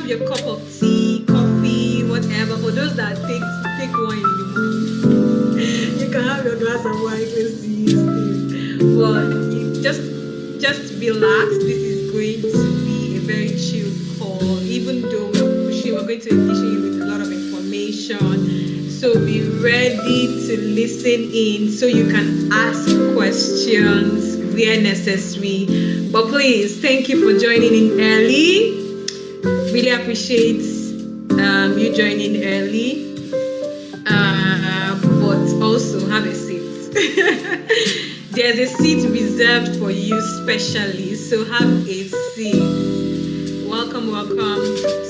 your cup of tea, coffee, whatever. For those that take wine in the morning, you can have your glass of wine close to you. But you just relax. This is going to be a very chill call, even though we're going to be teaching you with a lot of information. So be ready to listen in so you can ask questions where necessary. But please, thank you for joining in early. Really appreciate you joining early. But also have a seat. There's a seat reserved for you specially, so have a seat. Welcome.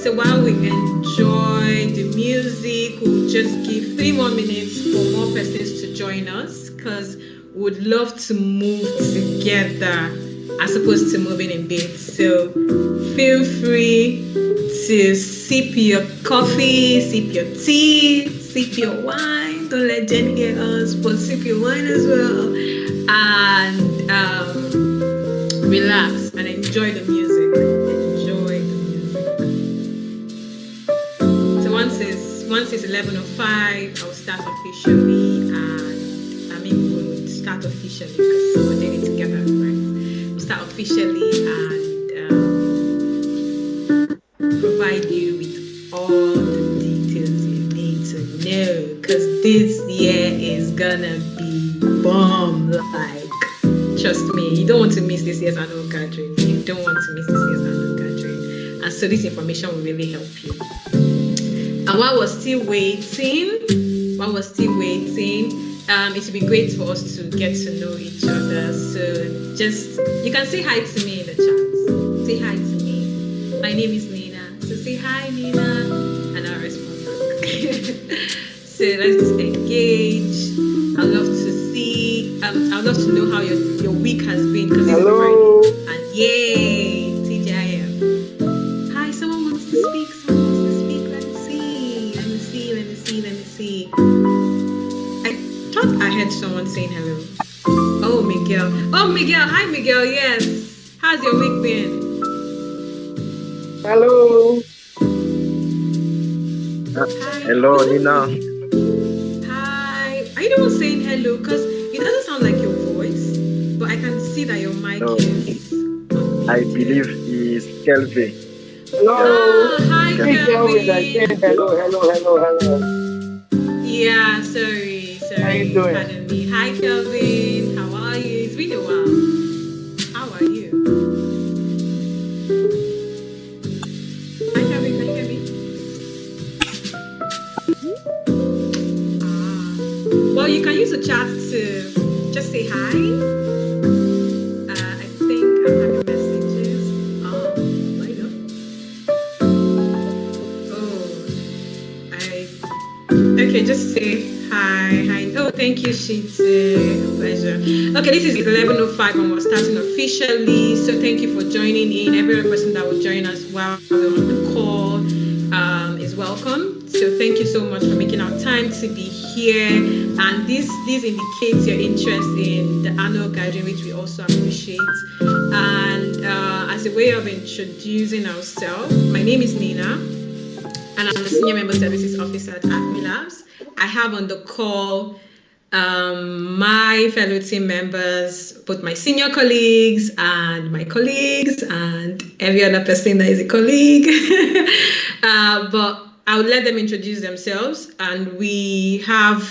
So while we enjoy the music, we'll just give 3 more minutes for more persons to join us, because we would love to move together as opposed to moving in bits. So feel free to sip your coffee, sip your tea, sip your wine. Don't let Jenny get us, but sip your wine as well. And relax and enjoy the music. So once it's 11:05, I'll start officially, and I mean we'll start officially because we're doing it together, right? We'll start officially and provide you with all the details you need to know, because this year is gonna be bomb. Like, trust me, you don't want to miss this year's annual gathering. You don't want to miss this year's annual gathering. And so this information will really help you. And while we're still waiting, it would be great for us to get to know each other. So just, you can say hi to me in the chat. Say hi to me. My name is Nina. So say hi, Nina, and I'll respond back. So let's just engage. I'd love to see, I'd love to know how your week has been, because it's Friday. And yay, TGIF. Hi, someone wants to speak. Let me see. I thought I heard someone saying hello. Oh, Miguel. Hi, Miguel. Yes. How's your week been? Hello. Hi. Hello, Nina. Hi. Are you the one saying hello? Because it doesn't sound like your voice, but I can see that your mic is. I believe it's Kelvin. Hello. Hi, Kelvin. Hello. Yeah, sorry. How you doing? Pardon me. Hi, Kelvin. How are you? It's been a while. How are you? Hi, Kelvin. Can you hear me? Well, you can use the chat to just say hi. I think I'm having messages. Why not? Okay, just say hi. Oh, thank you, Shitty. Pleasure. Okay, this is 11:05 and we're starting officially. So thank you for joining in. Every other person that will join us while we're on the call is welcome. So thank you so much for making our time to be here. And this indicates your interest in the annual gathering, which we also appreciate. And as a way of introducing ourselves, my name is Nina, and I'm the Senior Member Services Officer at AAG Labs. I have on the call my fellow team members, both my senior colleagues and my colleagues and every other person that is a colleague. But I would let them introduce themselves, and we have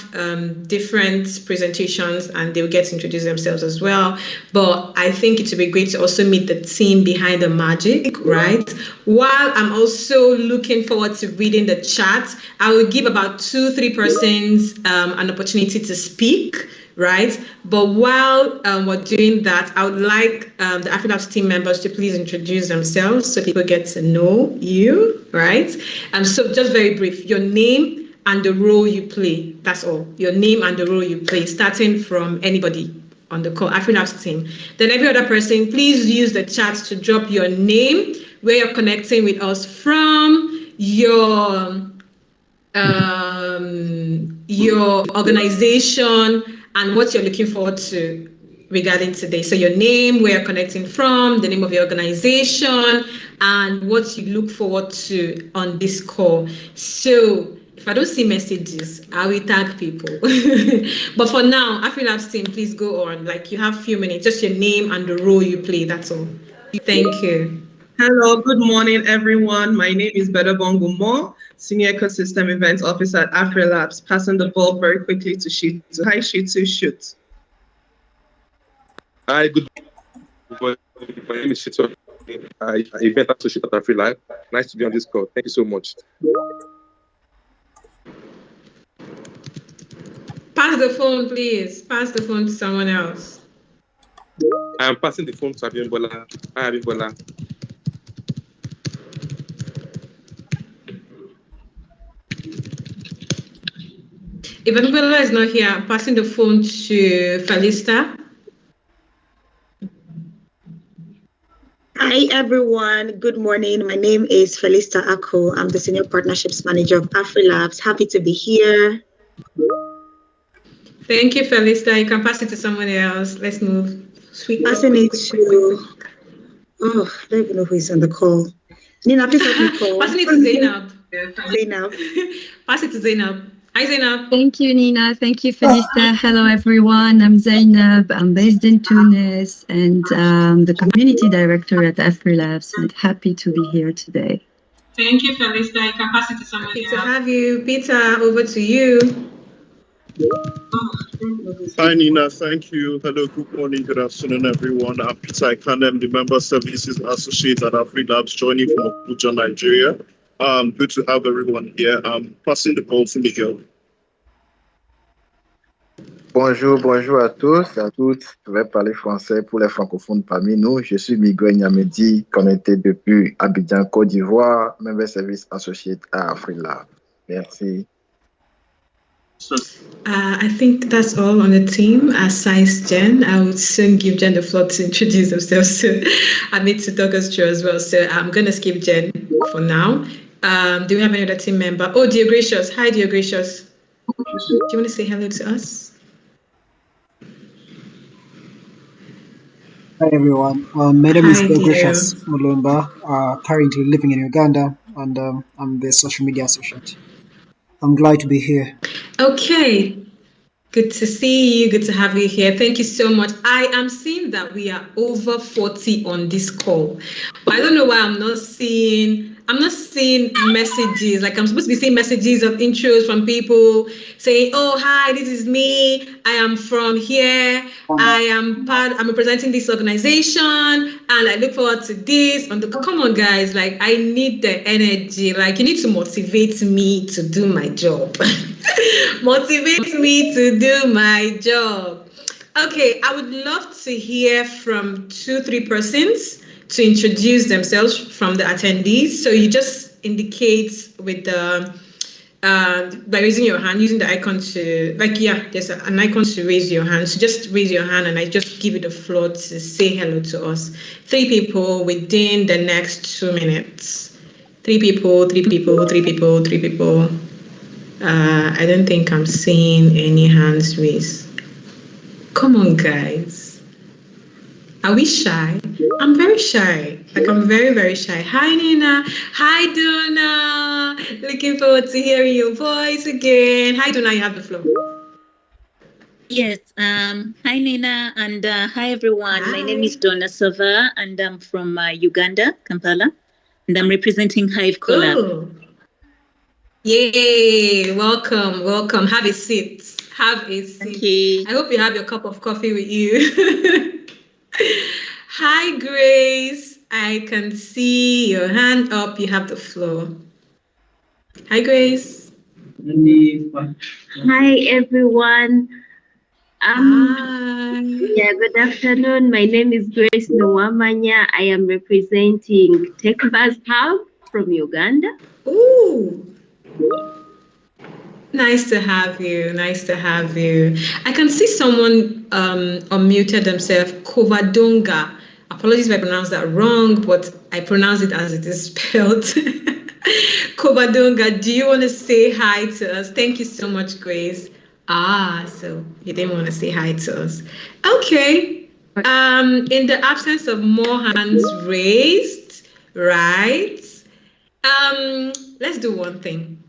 different presentations and they will get to introduce themselves as well. But I think it would be great to also meet the team behind the magic, right? While I'm also looking forward to reading the chat, I will give about 2-3 persons an opportunity to speak, right? But while we're doing that, I would like the AfriLabs team members to please introduce themselves so people get to know you, right? So just very brief, your name and the role you play. That's all. Your name and the role you play, starting from anybody on the call, AfriLabs team. Then every other person, please use the chat to drop your name, where you're connecting with us from, your organization, and what you're looking forward to regarding today. So your name, where you're connecting from, the name of your organization, and what you look forward to on this call. So if I don't see messages, I will tag people. But for now, AfriLabs team, please go on. Like you have a few minutes, just your name and the role you play. That's all. Thank you. Hello, good morning, everyone. My name is Beda Bongumo, Senior Ecosystem Events Officer at AfriLabs. Passing the ball very quickly to Shitu. Hi, Shitu, shoot. Hi, good morning. My name is Shitu. I event associate at AfriLabs. Nice to be on this call. Thank you so much. Pass the phone, please. Pass the phone to someone else. I am passing the phone to Abimbola. Hi, Abimbola. If Abimbola is not here, I'm passing the phone to Felista. Hi, everyone. Good morning. My name is Felista Ako. I'm the Senior Partnerships Manager of AfriLabs. Happy to be here. Thank you, Felista. You can pass it to someone else. Let's move. Passing it to... Oh, I don't even know who is on the call. Nina, please help me call. Passing it to Zainab. Zainab. Pass it to Zainab. Hi, Zainab. Thank you, Nina. Thank you, Felista. Hello, everyone. I'm Zainab. I'm based in Tunis and the Community Director at AfriLabs, and happy to be here today. Thank you, Felista. You can pass it to someone else. Happy to have you. Peter, over to you. Hi, Nina. Thank you. Hello, good morning, good afternoon, everyone. I'm Peter Ikanem, the Member Services Associate at AfriLabs, joining from Abuja, Nigeria. Good to have everyone here. I'm passing the call to Miguel. Bonjour, bonjour à tous et à toutes. Je vais parler français pour les francophones parmi nous. Je suis Miguel Nyamedi, connecté depuis Abidjan, Côte d'Ivoire, Member Service Associate à AfriLabs. Merci. I think that's all on the team. Aside Jen, I would soon give Jen the floor to introduce themselves. So I need to talk us through as well. So I'm going to skip Jen for now. Do we have any other team member? Oh, Deogracious. Hi, Deogracious. Do you want to say hello to us? Hi everyone, my name is Deogracious Mulumba, currently living in Uganda, and I'm the social media associate. I'm glad to be here. Okay, good to see you, good to have you here. Thank you so much. I am seeing that we are over 40 on this call, but I don't know why I'm not seeing messages. Like I'm supposed to be seeing messages of intros from people saying, oh, hi, this is me. I am from here. I'm representing this organization and I look forward to this. Come on, guys, like I need the energy. Like you need to motivate me to do my job. Motivate me to do my job. Okay, I would love to hear from 2-3 persons to introduce themselves from the attendees. So you just indicate with the by raising your hand, using the icon to there's an icon to raise your hand. So just raise your hand and I just give you the floor to say hello to us. 3 people within the next 2 minutes. 3 people. I don't think I'm seeing any hands raised. Come on, guys. Are we shy? I'm very shy. Like I'm very, very shy. Hi, Nina. Hi, Donna. Looking forward to hearing your voice again. Hi, Donna. You have the floor. Yes. Hi, Nina, and hi, everyone. Hi. My name is Donna Sava, and I'm from Uganda, Kampala, and I'm representing Hive Collab. Ooh. Yay! Welcome. Have a seat. Thank you. I hope you have your cup of coffee with you. Hi, Grace. I can see your hand up. You have the floor. Hi, Grace. Hi, everyone. Hi. Yeah, good afternoon. My name is Grace Nwamanya. I am representing TechBuzz Hub from Uganda. Ooh. Nice to have you. I can see someone unmuted themselves, Kovadonga. Apologies if I pronounced that wrong, but I pronounce it as it is spelled. Kovadonga, do you want to say hi to us? Thank you so much, Grace. So you didn't want to say hi to us. Okay. In the absence of more hands raised, right? Let's do one thing.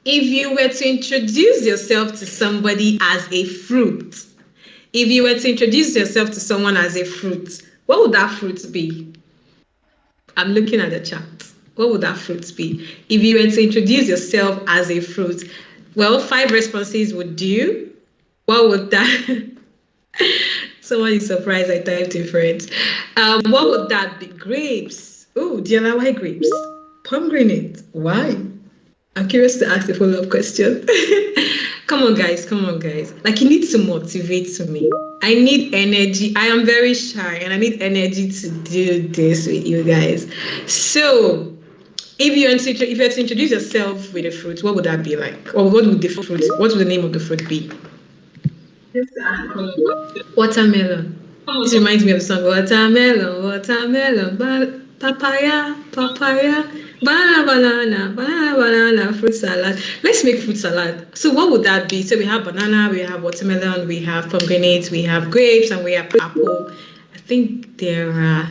If you were to introduce yourself to somebody as a fruit, if you were to introduce yourself to someone as a fruit, what would that fruit be? I'm looking at the chat. What would that fruit be? If you were to introduce yourself as a fruit, well, 5 responses would do. What would that? Someone is surprised I typed different. What would that be? Grapes. Oh, Diana, why grapes? Pomegranate. Why? I'm curious to ask a follow-up question. Come on, guys. Like, you need to motivate me. I need energy. I am very shy and I need energy to do this with you guys. So, if you were to introduce yourself with a fruit, what would that be like? Or what would the name of the fruit be? Watermelon. This reminds me of the song, watermelon, papaya, banana, fruit salad. Let's make fruit salad. So what would that be? So we have banana, we have watermelon, we have pomegranate, we have grapes, and we have apple. I think there are...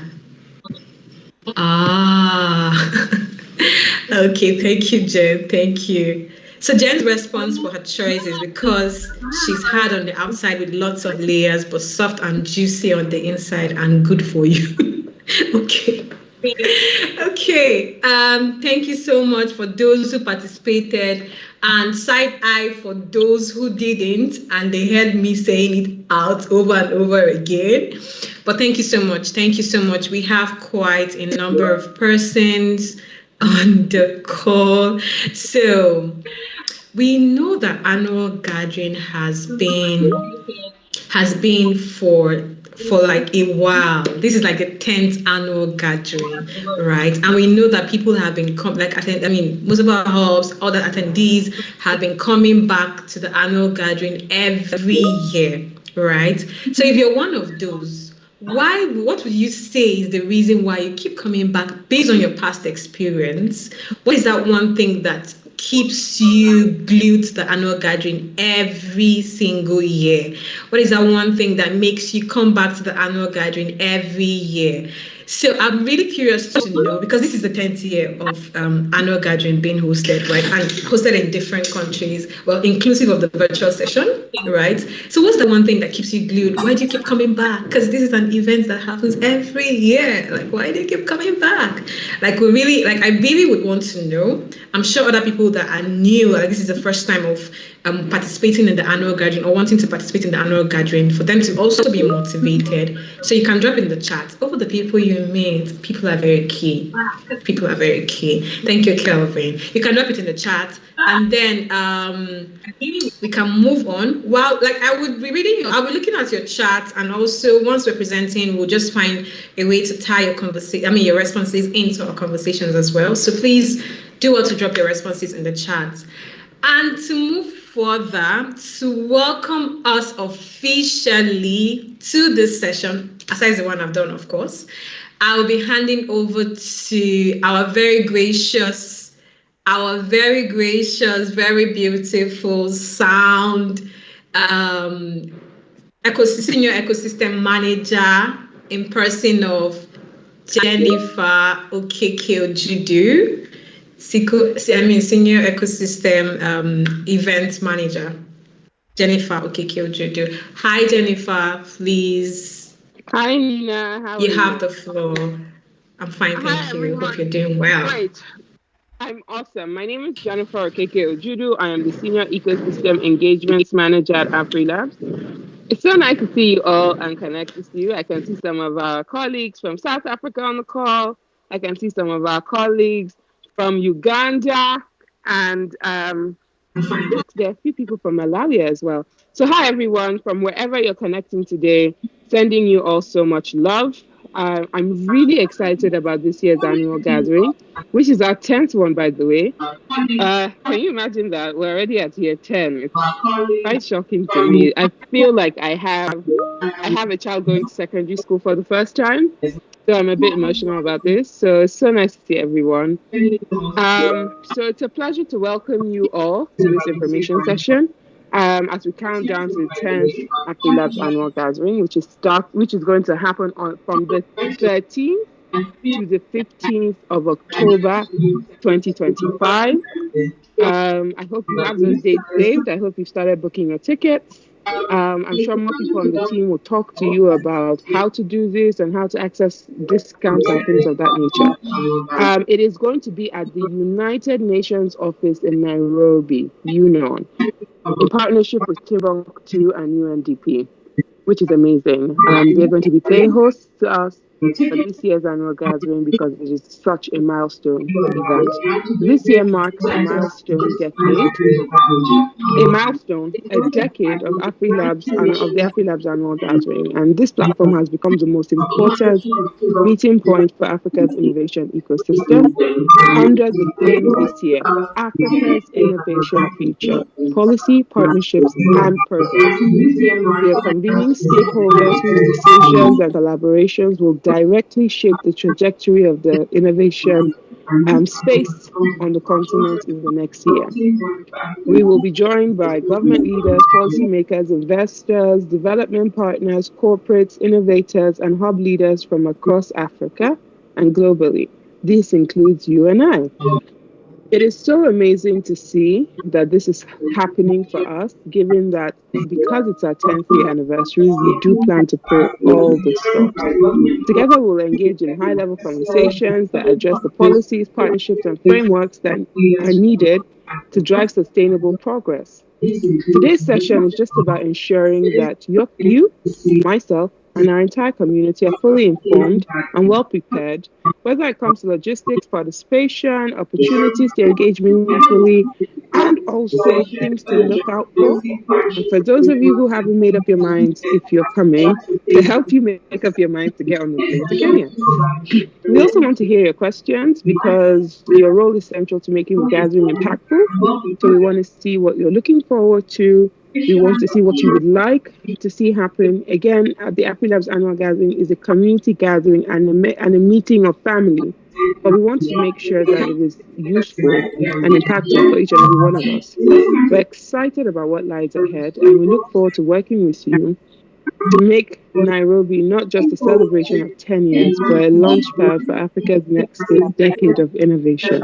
Okay, thank you, Jen. Thank you. So Jen's response for her choice is because she's hard on the outside with lots of layers, but soft and juicy on the inside and good for you. Okay. Okay. Thank you so much for those who participated, and side eye for those who didn't, and they heard me saying it out over and over again. But thank you so much. Thank you so much. We have quite a number of persons on the call. So we know that annual gathering has been for like a while. This is like the 10th annual gathering, right? And we know that people have been most of our hubs, all the attendees have been coming back to the annual gathering every year, right? So if you're one of those, what would you say is the reason why you keep coming back based on your past experience? What is that one thing that keeps you glued to the annual gathering every single year? What is that one thing that makes you come back to the annual gathering every year? So I'm really curious to know, because this is the 10th year of annual gathering being hosted, right? And hosted in different countries, well, inclusive of the virtual session, right? So what's the one thing that keeps you glued? Why do you keep coming back? Because this is an event that happens every year. Like, why do you keep coming back? Like, I really would want to know. I'm sure other people that are new, like this is the first time of participating in the annual gathering or wanting to participate in the annual gathering, for them to also be motivated. So you can drop in the chat. Over the people you meet, people are very key. People are very key. Thank you, Kelvin. You can drop it in the chat, and then we can move on. Well, like I'll be looking at your chat, and also once we're presenting, we'll just find a way to tie your responses into our conversations as well. So please do well to drop your responses in the chat. And to move further, to welcome us officially to this session, aside the one I've done, of course, I'll be handing over to our very gracious, very beautiful sound senior ecosystem manager in person of Jennifer Okeke-Ojudu. Senior ecosystem event manager, Jennifer Okeke-Ojudu. Hi, Jennifer, please. Hi, Nina. How are you? You have the floor. I'm fine, thank you. Everyone. Hope you're doing well. Great. I'm awesome. My name is Jennifer Okeke-Ojudu. I am the Senior Ecosystem Engagements Manager at AfriLabs. It's so nice to see you all and connect with you. I can see some of our colleagues from South Africa on the call. I can see some of our colleagues from Uganda, and there are a few people from Malawi as well. So hi, everyone, from wherever you're connecting today, sending you all so much love. I'm really excited about this year's annual gathering, which is our 10th one, by the way. Can you imagine that? We're already at year 10. It's quite shocking to me. I feel like I have a child going to secondary school for the first time. So I'm a bit emotional about this. So it's so nice to see everyone. So it's a pleasure to welcome you all to this information session. as we count down to the 10th AfriLabs annual gathering, which is going to happen from the 13th to the 15th of October 2025. I hope you have those dates saved. I hope you've started booking your tickets. I'm sure more people on the team will talk to you about how to do this and how to access discounts and things of that nature. It is going to be at the United Nations office in Nairobi, UNON, in partnership with Timbuktu and UNDP, which is amazing. They're going to be playing host to us for this year's annual gathering because it is such a milestone event. This year marks a decade of AfriLabs and of the AfriLabs annual gathering. And this platform has become the most important meeting point for Africa's innovation ecosystem under the themes this year: Africa's Innovation Future, Policy, Partnerships, and Progress. We are convening stakeholders whose decisions and collaborations will directly shape the trajectory of the innovation space on the continent in the next year. We will be joined by government leaders, policymakers, investors, development partners, corporates, innovators, and hub leaders from across Africa and globally. This includes you and I. It is so amazing to see that this is happening for us, given that because it's our 10th year anniversary, we do plan to pull all the stops. Together, we'll engage in high-level conversations that address the policies, partnerships, and frameworks that are needed to drive sustainable progress. Today's session is just about ensuring that you, myself, and our entire community are fully informed and well prepared, whether it comes to logistics, participation, opportunities to engage meaningfully, and also things to look out for. And for those of you who haven't made up your minds if you're coming, to help you make up your minds to get on the plane to Kenya. We also want to hear your questions because your role is central to making the gathering impactful. So we want to see what you're looking forward to. We want to see what you would like to see happen. Again, the AfriLabs annual gathering is a community gathering and a meeting of family. But we want to make sure that it is useful and impactful for each and every one of us. We're excited about what lies ahead, and we look forward to working with you to make Nairobi not just a celebration of 10 years, but a launchpad for Africa's next decade of innovation.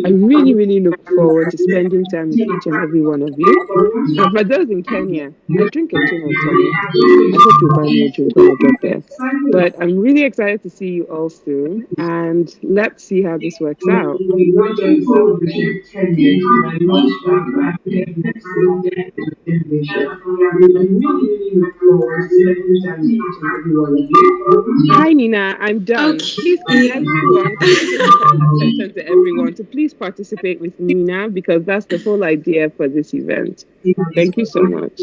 I really, really look forward to spending time with each and every one of you. And for those in Kenya, I drink a gin and tonic. I hope you'll buy me a drink when I get there. But I'm really excited to see you all soon, and let's see how this works out. Hi, Nina. I'm done. Okay. Please, can you just call attention to everyone to please participate with Nina, because that's the whole idea for this event. Thank you so much.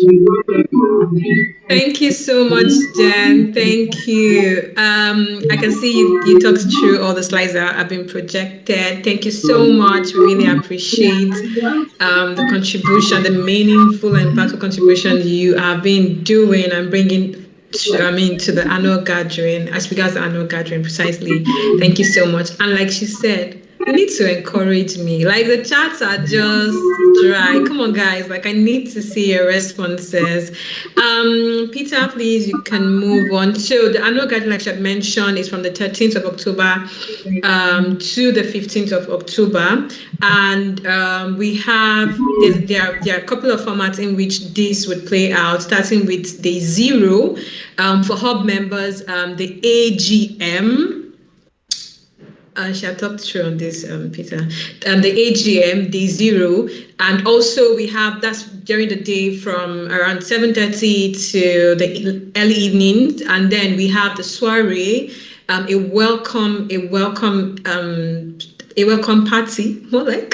Thank you so much, Jen. Thank you. I can see you talked through all the slides that have been projected. Thank you so much. We really appreciate the contribution, the meaningful and impactful contribution you have been doing and bringing to the annual gathering, as regards the annual gathering precisely. Thank you so much. And like she said, you need to encourage me. Like, the chats are just dry. Come on, guys. Like, I need to see your responses. Peter, please, you can move on. So the annual gathering, like I had mentioned, is from the 13th of October to the 15th of October. And we have, there are a couple of formats in which this would play out, starting with day 0 for hub members, the AGM. Shall talk through on this, Peter. The AGM, day 0, and also we have, that's during the day from around 7:30 to the early evening, and then we have the soiree, a welcome party, more like,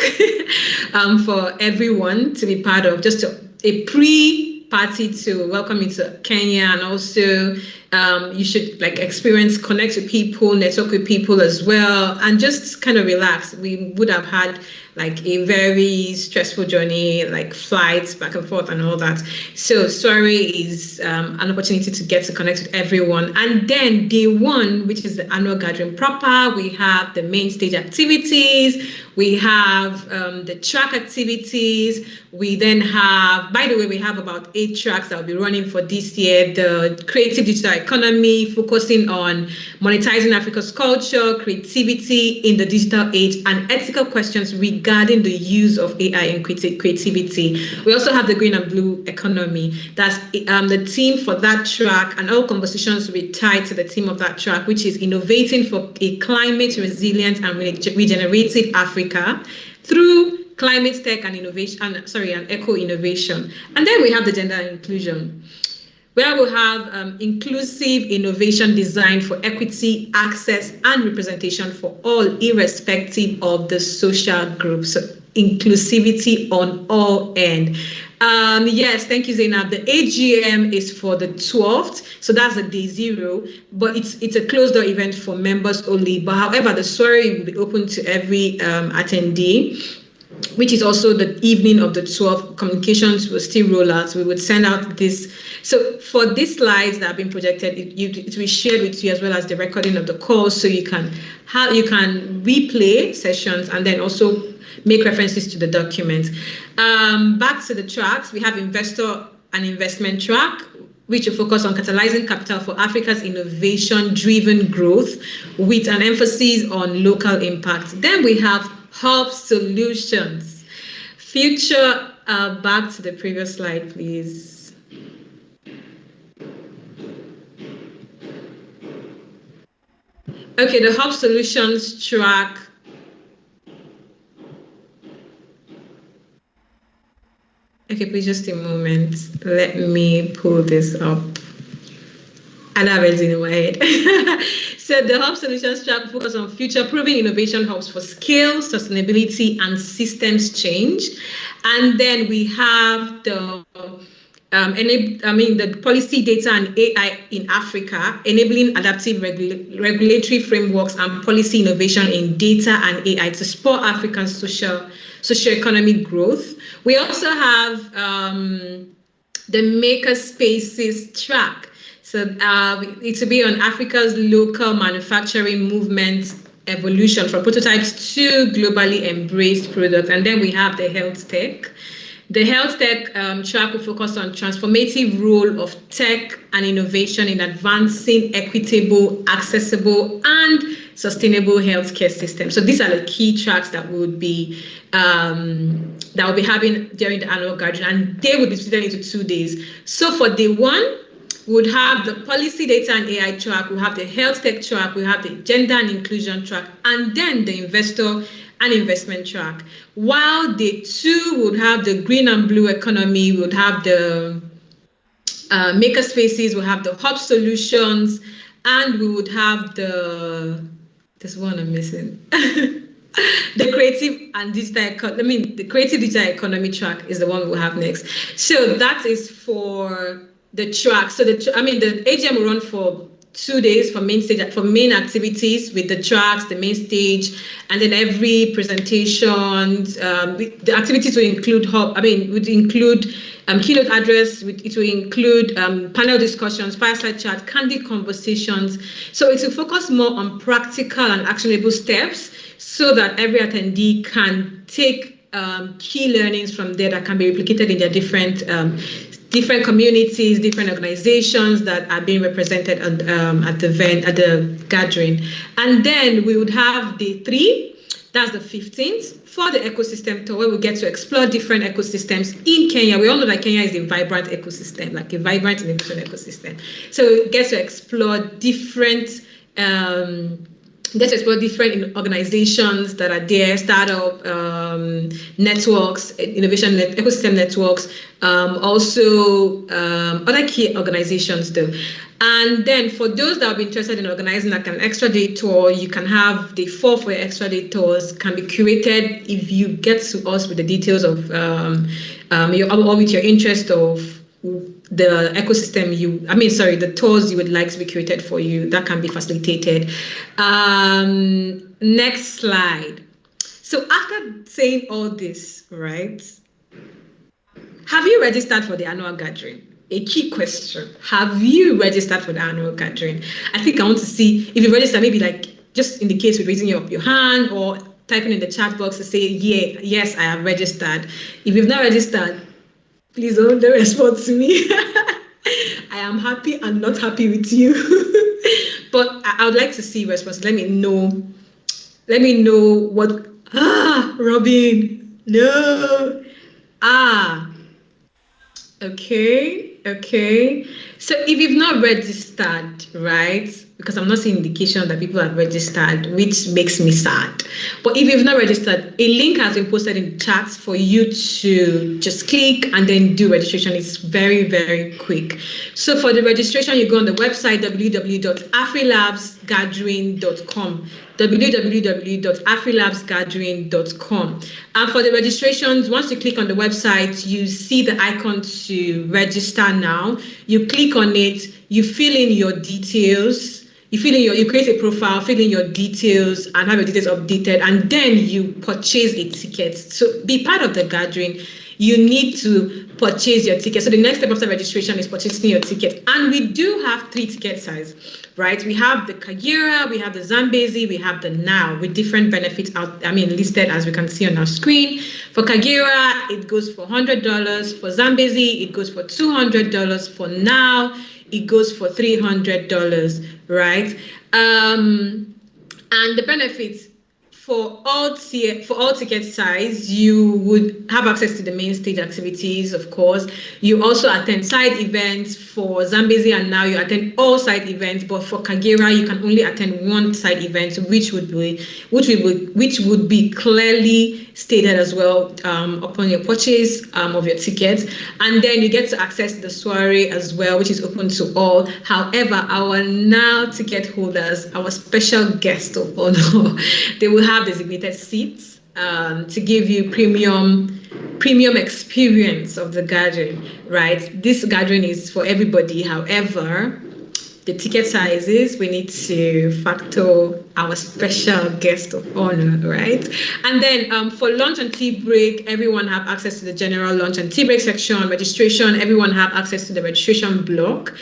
for everyone to be part of, just a pre-party to welcome you to Kenya, and also You should like experience, connect with people, network with people as well, and just kind of relax. We would have had like a very stressful journey, like flights back and forth and all that. So Soiree is an opportunity to get to connect with everyone. And then day one, which is the annual gathering proper, we have the main stage activities, we have the track activities. We then have, by the way, we have about 8 tracks that will be running for this year. The creative digital economy, focusing on monetizing Africa's culture, creativity in the digital age, and ethical questions regarding the use of AI and creativity. We also have the green and blue economy. That's the theme for that track, and all conversations will be tied to the theme of that track, which is innovating for a climate resilient and regenerative Africa through climate tech and innovation, and eco-innovation. And then we have the gender inclusion, where we'll have inclusive innovation designed for equity, access, and representation for all, irrespective of the social group. So inclusivity on all ends. Yes, thank you, Zainab. The AGM is for the 12th, so that's the day 0, but it's a closed door event for members only. But however, the soiree will be open to every attendee, which is also the evening of the 12th. Communications will still roll out. We would send out this. So for these slides that have been projected, it will be shared with you, as well as the recording of the call, so you can replay sessions and then also make references to the document. Back to the tracks, we have investor and investment track, which will focus on catalyzing capital for Africa's innovation-driven growth with an emphasis on local impact. Then we have Hub Solutions. Future, back to the previous slide, please. Okay, the Hub Solutions track. Okay, please just a moment. Let me pull this up. I don't have anything in my head. So the Hub Solutions track focus on future-proofing innovation hubs for scale, sustainability, and systems change. And then we have the the policy, data, and AI in Africa, enabling adaptive regulatory frameworks and policy innovation in data and AI to support African socioeconomic growth. We also have the Maker Spaces track. So it will be on Africa's local manufacturing movement evolution from prototypes to globally embraced products. And then we have the health tech. The health tech track will focus on transformative role of tech and innovation in advancing equitable, accessible, and sustainable healthcare systems. So these are the key tracks that would be having during the annual gathering, and they will be split into 2 days. So for day 1, we would have the policy, data, and AI track. We have the health tech track. We have the gender and inclusion track, and then the investor and investment track. While day 2 would have the green and blue economy, we would have the maker spaces, we'll have the hub solutions, and we would have this one I'm missing. The creative and digital, the creative digital economy track is the one we'll have next. So that is for the track. So the AGM will run for 2 days for main activities with the tracks, the main stage, and then every presentation. The activities will include keynote address. It will include panel discussions, fireside chat, candid conversations. So it will focus more on practical and actionable steps, so that every attendee can take key learnings from there that can be replicated in their different communities, different organizations that are being represented at the gathering. And then we would have day 3, that's the 15th, for the ecosystem tour, where we get to explore different ecosystems in Kenya. We all know that Kenya is a vibrant ecosystem, like a vibrant innovation ecosystem. So we get to explore different organizations that are there, startup networks, innovation ecosystem networks, also other key organizations though. And then for those that are interested in organizing like an extra day tour, you can have the 4 for your extra day tours, can be curated if you get to us with the details of or with your interest of the ecosystem the tours you would like to be created for you, that can be facilitated. Next slide. So after saying all this, right, have you registered for the annual gathering? A key question. Have you registered for the annual gathering? I think I want to see if you register, maybe like just indicate with raising up your hand or typing in the chat box to say, yeah, yes, I have registered. If you've not registered, please don't respond to me. I am happy and not happy with you. But I would like to see response. Let me know what. Robin, no. Okay. So if you've not registered, right? Because I'm not seeing indication that people have registered, which makes me sad. But if you've not registered, a link has been posted in the chat for you to just click and then do registration. It's very, very quick. So for the registration, you go on the website www.afrilabsgathering.com. www.afrilabsgathering.com. And for the registrations, once you click on the website, you see the icon to register now. You click on it, you fill in your details. You create a profile, fill in your details and have your details updated, and then you purchase a ticket. So be part of the gathering. You need to purchase your ticket. So the next step after registration is purchasing your ticket. And we do have 3 ticket sizes, right? We have the Kagera, we have the Zambezi, we have the Now with different benefits listed as we can see on our screen. For Kagera, it goes for $100. For Zambezi, it goes for $200. For Now, it goes for $300, right? And the benefits for all ticket size, you would have access to the main stage activities, of course. You also attend side events. For Zambezi and Now, you attend all side events, but for Kagera, you can only attend one side event, which would be clearly stated as well upon your purchase of your ticket. And then you get to access the soiree as well, which is open to all. However, our Now ticket holders, our special guests of honor, they will have designated seats to give you premium experience of the gathering, right? This gathering is for everybody. However, the ticket sizes, we need to factor our special guest of honor, right? And then for lunch and tea break, everyone have access to the general lunch and tea break section. Registration, everyone have access to the registration block.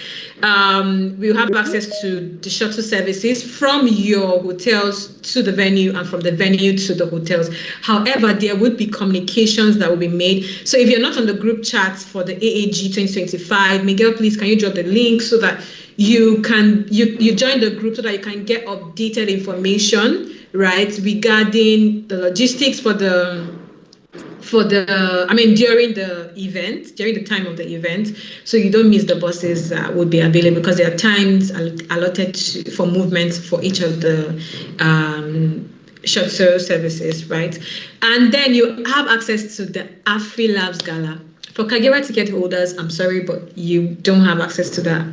We'll have access to the shuttle services from your hotels to the venue and from the venue to the hotels. However, there would be communications that will be made. So if you're not on the group chats for the AAG 2025, Miguel, please, can you drop the link so that you join the group so that you can get updated information, right, regarding the logistics during the event, during the time of the event, so you don't miss the buses that would be available, because there are times allotted for movement for each of the shuttle services, right? And then you have access to the AfriLabs Gala. For Kagera ticket holders, I'm sorry, but you don't have access to that.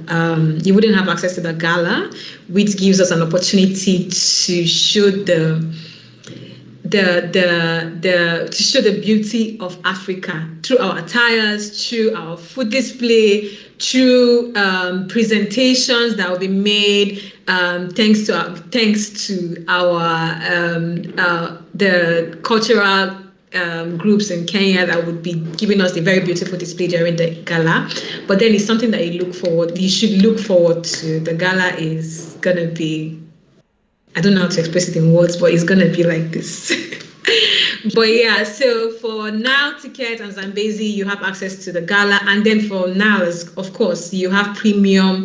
You wouldn't have access to the gala, which gives us an opportunity to show the beauty of Africa through our attires, through our food display, through presentations that will be made thanks to the cultural groups in Kenya that would be giving us a very beautiful display during the gala. But then it's something that you should look forward to. The gala is gonna be, I don't know how to express it in words, but it's gonna be like this. But yeah, so for Now ticket and Zambezi, you have access to the gala, and then for Now, of course, you have premium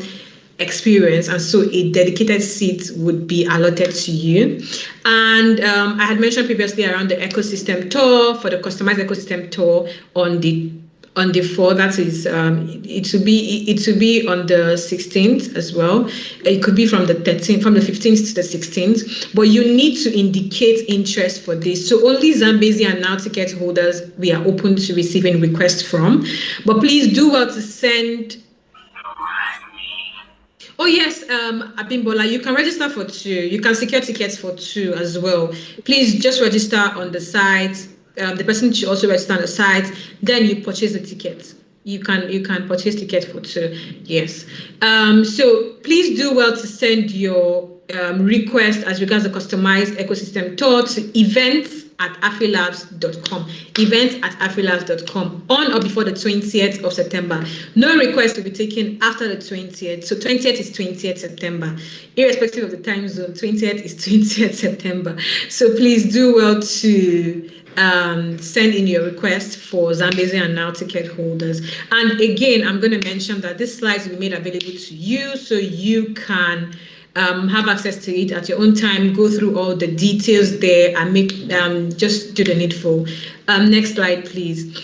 experience, and so a dedicated seat would be allotted to you. And I had mentioned previously around the ecosystem tour. For the customized ecosystem tour on the 4th, that is it will be on the 16th as well. It could be from the 15th to the 16th, but you need to indicate interest for this. So only Zambezi and Now ticket holders we are open to receiving requests from, but please do well to send. Oh yes, Abimbola, you can register for 2. You can secure tickets for 2 as well. Please just register on the site. The person should also register on the site. Then you purchase the ticket. you can purchase tickets for 2. Yes. So please do well to send your request as regards the customized ecosystem tour to events@afrilabs.com. Events@afrilabs.com on or before the 20th of September. No request will be taken after the 20th. So 20th is 20th September. Irrespective of the time zone, 20th is 20th September. So please do well to send in your request for Zambezi and Now ticket holders. And again, I'm going to mention that this slides will be made available to you so you can have access to it at your own time, go through all the details there and make just do the needful. Next slide, please.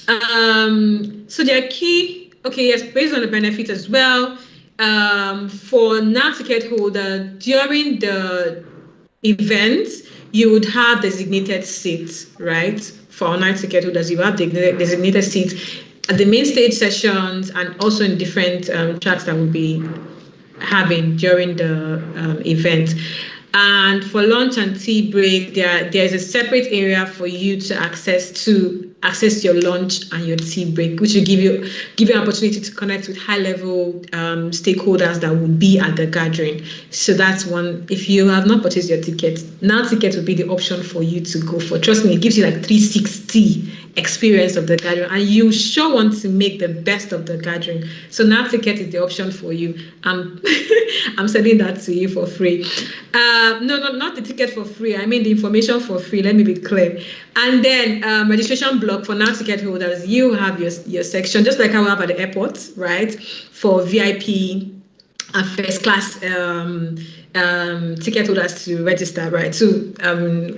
So there are key, okay, yes, based on the benefits as well. For Now ticket holder, during the event, you would have designated seats, right? For online ticket holders, you have designated seats at the main stage sessions and also in different tracks that will be having during the event. And for lunch and tea break, there's a separate area for you to access your lunch and your tea break, which will give you an opportunity to connect with high-level stakeholders that will be at the gathering. So that's one. If you have not purchased your ticket, Now ticket will be the option for you to go for. Trust me, it gives you like 360 experience of the gathering, and you sure want to make the best of the gathering. So Now ticket is the option for you. I'm sending that to you for free. No, not the ticket for free. I mean the information for free. Let me be clear. And then registration block for Now ticket holders. You have your section, just like how we have at the airport, right? For VIP and first class ticket holders to register, right? So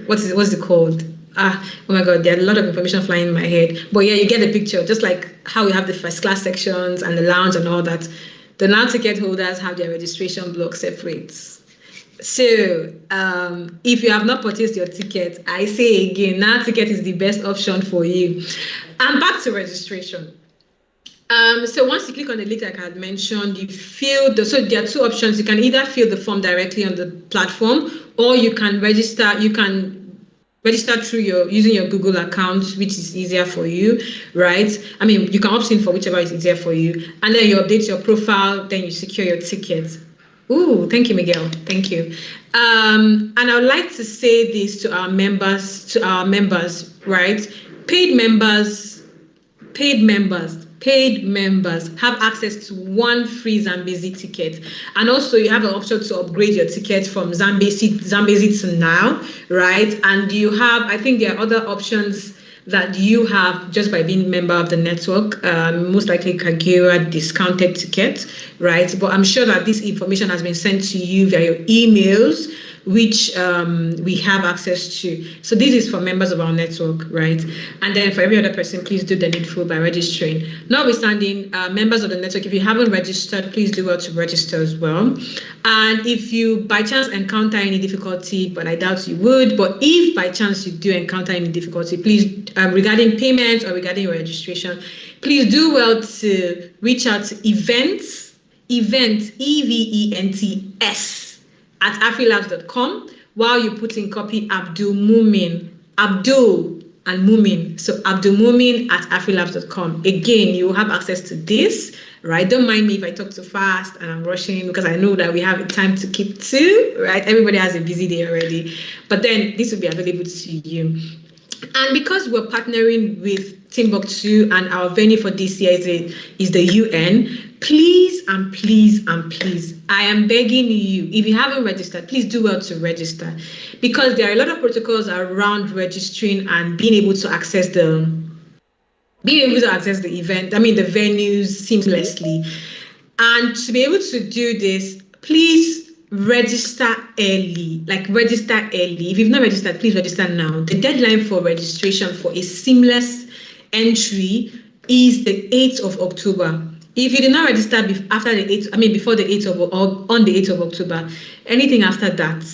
what's it called? Oh my God, there are a lot of information flying in my head. But yeah, you get the picture. Just like how we have the first class sections and the lounge and all that, the Now ticket holders have their registration block separate. So if you have not purchased your ticket, I say again, Now ticket is the best option for you. And back to registration. So once you click on the link, like I had mentioned, you fill so there are 2 options. You can either fill the form directly on the platform, or you can register. You can register through using your Google account, which is easier for you, right? I mean, you can opt in for whichever is easier for you, and then you update your profile, then you secure your ticket. Ooh, thank you, Miguel. Thank you. And I would like to say this to our members, right? Paid members have access to 1 free Zambezi ticket. And also you have an option to upgrade your ticket from Zambezi to Now, right? And you have, I think there are other options that you have just by being a member of the network, most likely Kagera discounted ticket, right? But I'm sure that this information has been sent to you via your emails, which we have access to. So this is for members of our network, right? And then for every other person, please do the needful by registering. Notwithstanding, members of the network, if you haven't registered, please do well to register as well. And if you by chance encounter any difficulty, but I doubt you would, but if by chance you do encounter any difficulty, please, regarding payment or regarding registration, please do well to reach out to events, EVENTS, at afrilabs.com, while you put in copy Abdul and Mumin. So Abdul Mumin at afrilabs.com. Again, you will have access to this, right? Don't mind me if I talk too fast and I'm rushing, because I know that we have time to keep to, right? Everybody has a busy day already. But then this will be available to you. And because we're partnering with Timbuktu and our venue for this year is the UN, please and please and please, I am begging you, if you haven't registered, please do well to register, because there are a lot of protocols around registering and being able to access the event, the venues seamlessly. And to be able to do this, please register early. If you've not registered, please register now. The deadline for registration for a seamless entry is the 8th of October. If you did not register before the 8th or on the 8th of October, anything after that,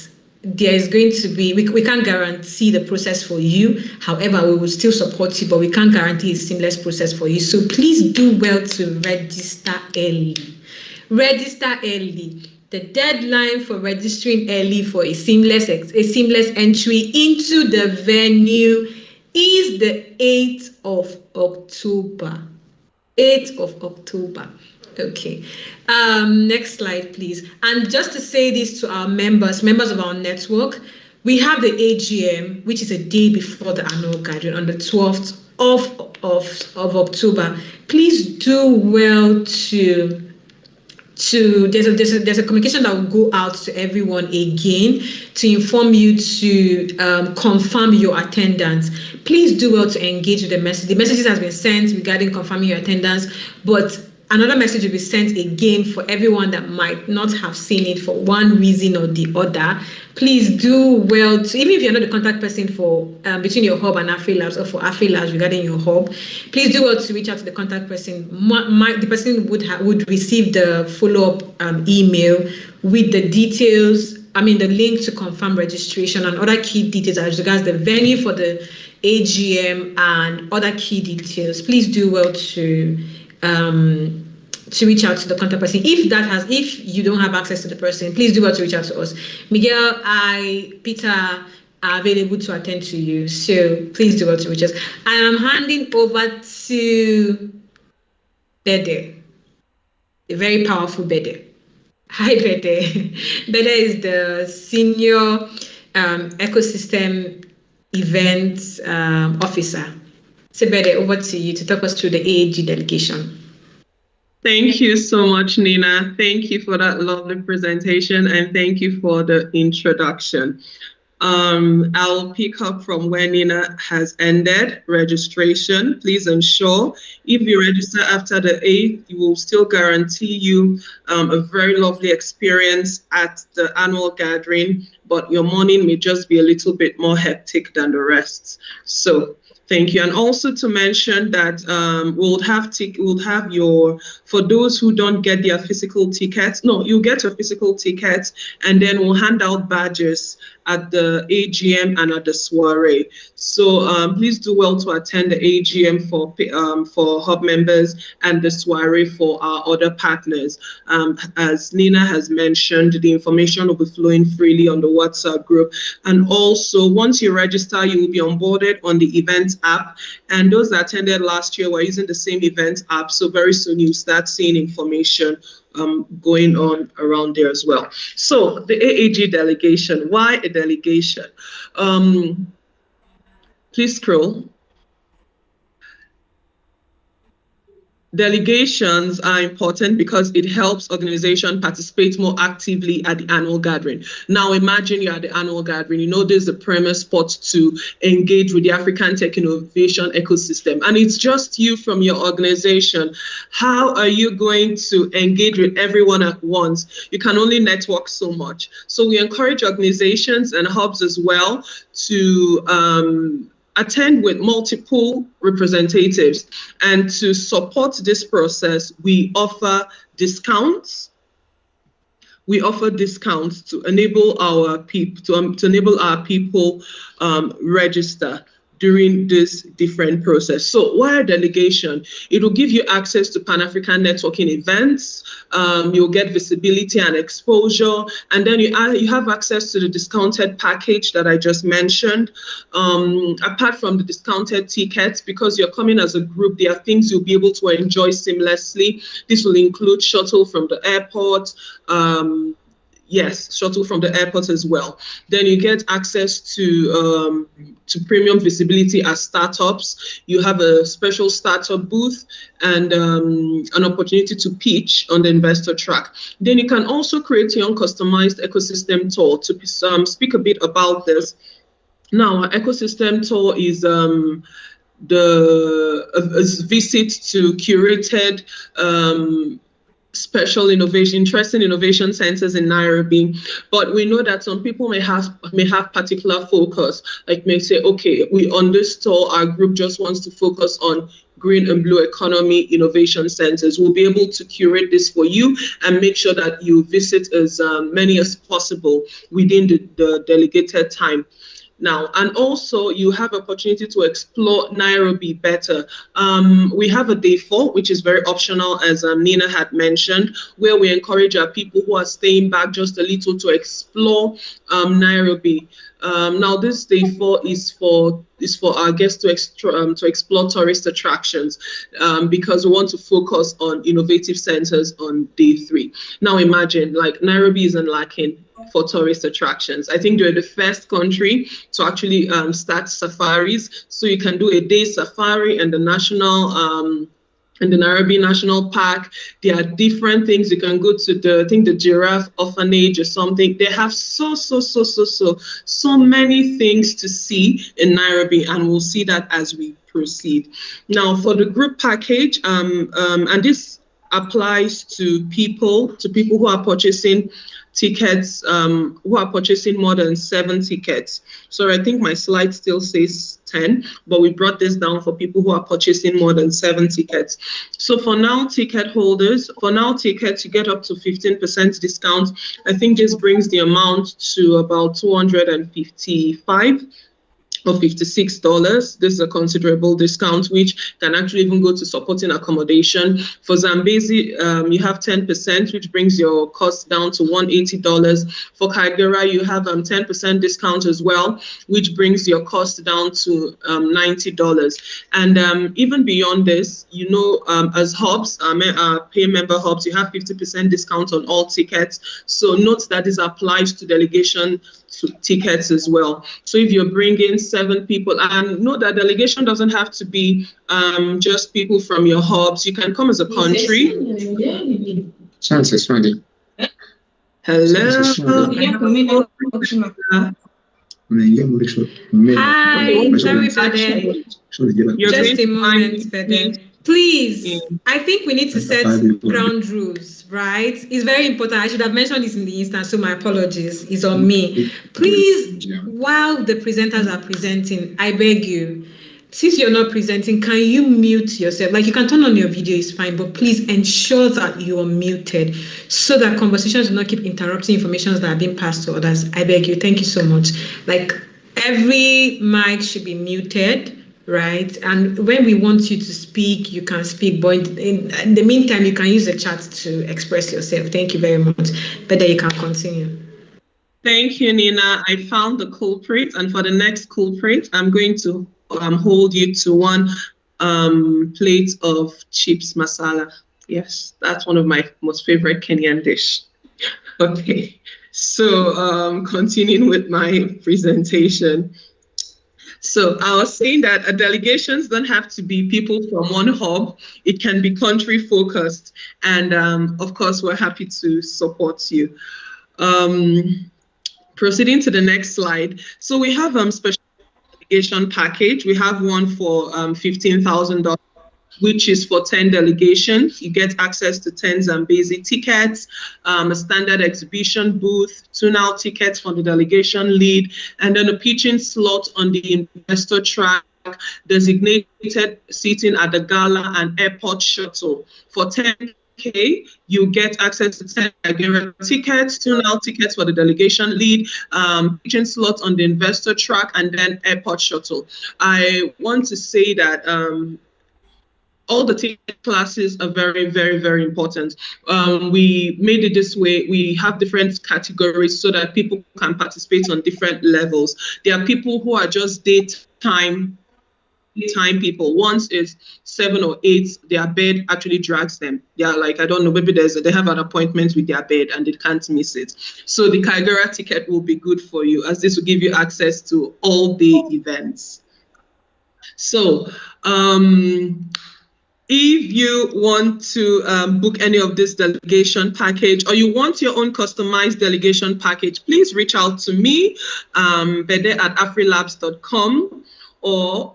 there is going to be, we can't guarantee the process for you. However, we will still support you, but we can't guarantee a seamless process for you. So please do well to register early. Register early. The deadline for registering early for a seamless entry into the venue is the 8th of October. 8th of October. Okay. Next slide, please. And just to say this to our members of our network, we have the AGM, which is a day before the annual gathering on the 12th of October. Please do well to there's a communication that will go out to everyone again to inform you to confirm your attendance. Please do well to engage with the message. The messages has been sent regarding confirming your attendance, but another message will be sent again for everyone that might not have seen it for one reason or the other. Please do well to, even if you're not the contact person for between your hub and AfriLabs, or for AfriLabs regarding your hub, please do well to reach out to the contact person. The person would receive the follow-up email with the details, the link to confirm registration and other key details as regards the venue for the AGM and other key details. Please do well to reach out to the contact person. If you don't have access to the person, please do well to reach out to us. Miguel, Peter are available to attend to you. So please do well to reach us. I am handing over to Bede, a very powerful Bede. Hi, Bede. Bede is the senior ecosystem events officer. So Bede, over to you to talk us through the AAG delegation. Thank you so much, Nina. Thank you for that lovely presentation, and thank you for the introduction. I'll pick up from where Nina has ended. Registration. Please ensure if you register after the 8th, you will still guarantee you a very lovely experience at the annual gathering, but your morning may just be a little bit more hectic than the rest. So thank you. And also to mention that we'll have your, for those who don't get their physical tickets, no, you get your physical tickets, and then we'll hand out badges at the AGM and at the soiree. So please do well to attend the AGM for hub members and the soiree for our other partners. As Nina has mentioned, the information will be flowing freely on the WhatsApp group. And also, once you register, you will be onboarded on the events app. And those that attended last year were using the same events app. So very soon you'll start seeing information going on around there as well. So the AAG delegation, why a delegation? Please scroll. Delegations are important because it helps organizations participate more actively at the annual gathering. Now imagine you're at the annual gathering, you know there's a premier spot to engage with the African tech innovation ecosystem, and it's just you from your organization. How are you going to engage with everyone at once? You can only network so much. So we encourage organizations and hubs as well to attend with multiple representatives, and to support this process, we offer discounts. We offer discounts to enable our people register during this different process. So why a delegation? It will give you access to Pan-African networking events. You'll get visibility and exposure. And then you have access to the discounted package that I just mentioned. Apart from the discounted tickets, because you're coming as a group, there are things you'll be able to enjoy seamlessly. This will include shuttle from the airport, yes, shuttle from the airport as well. Then you get access to premium visibility as startups. You have a special startup booth and an opportunity to pitch on the investor track. Then you can also create your own customized ecosystem tour. To speak a bit about this, now our ecosystem tour is a visit to curated interesting innovation centers in Nairobi. But we know that some people may have particular focus, like may say, okay, on this tour, our group just wants to focus on green and blue economy innovation centers. We'll be able to curate this for you and make sure that you visit as many as possible within the delegated time. Now, and also you have opportunity to explore Nairobi better. We have a day 4, which is very optional, as Nina had mentioned, where we encourage our people who are staying back just a little to explore Nairobi. Now, this day 4 is for our guests to explore tourist attractions, because we want to focus on innovative centers on day 3. Now, imagine, like, Nairobi isn't lacking for tourist attractions. I think they're the first country to actually start safaris. So you can do a day safari and the Nairobi National Park. There are different things. You can go to the giraffe orphanage or something. They have so many things to see in Nairobi, and we'll see that as we proceed. Now, for the group package, and this applies to people who are purchasing tickets, who are purchasing more than 7 tickets. So I think my slide still says 10, but we brought this down for people who are purchasing more than 7 tickets. So for now tickets, you get up to 15% discount. I think this brings the amount to about $255 or $56. This is a considerable discount, which can actually even go to supporting accommodation. For Zambezi, you have 10%, which brings your cost down to $180. For Kagera, you have 10% discount as well, which brings your cost down to $90. And even beyond this, as hubs, pay member hubs, you have 50% discount on all tickets. So note that this applies to delegation tickets as well. So if you're bringing 7 people, and know that delegation doesn't have to be just people from your hubs. You can come as a country. Hello. Hi, sorry for that. Just a moment, Fede. Please, I think we need to set ground rules, right? It's very important. I should have mentioned this in the instance, so my apologies. It's on me. Please, while the presenters are presenting, I beg you, since you're not presenting, can you mute yourself? Like, you can turn on your video, it's fine, but please ensure that you are muted so that conversations do not keep interrupting information that are being passed to others. I beg you. Thank you so much. Like, every mic should be muted. Right, and when we want you to speak, you can speak, but in the meantime, you can use the chat to express yourself. Thank you very much. But then you can continue. Thank you, Nina. I found the culprit, and for the next culprit, I'm going to hold you to 1 plate of chips masala. Yes, that's one of my most favorite Kenyan dish. Okay, so continuing with my presentation. So I was saying that delegations don't have to be people from one hub. It can be country focused. And of course, we're happy to support you. Proceeding to the next slide. So we have special delegation package. We have one for $15,000. Which is for 10 delegations. You get access to 10 Zambezi tickets, a standard exhibition booth, 2 now tickets for the delegation lead, and then a pitching slot on the investor track, designated seating at the gala and airport shuttle. For 10K, you get access to 10 tickets, 2 now tickets for the delegation lead, pitching slot on the investor track, and then airport shuttle. I want to say that all the ticket classes are very, very, very important. We made it this way. We have different categories so that people can participate on different levels. There are people who are just daytime people. Once is 7 or 8, their bed actually drags them. They are like, I don't know, maybe they have an appointment with their bed and they can't miss it. So the Kagera ticket will be good for you, as this will give you access to all day events. So, if you want to book any of this delegation package, or you want your own customized delegation package, please reach out to me, bede@afrilabs.com,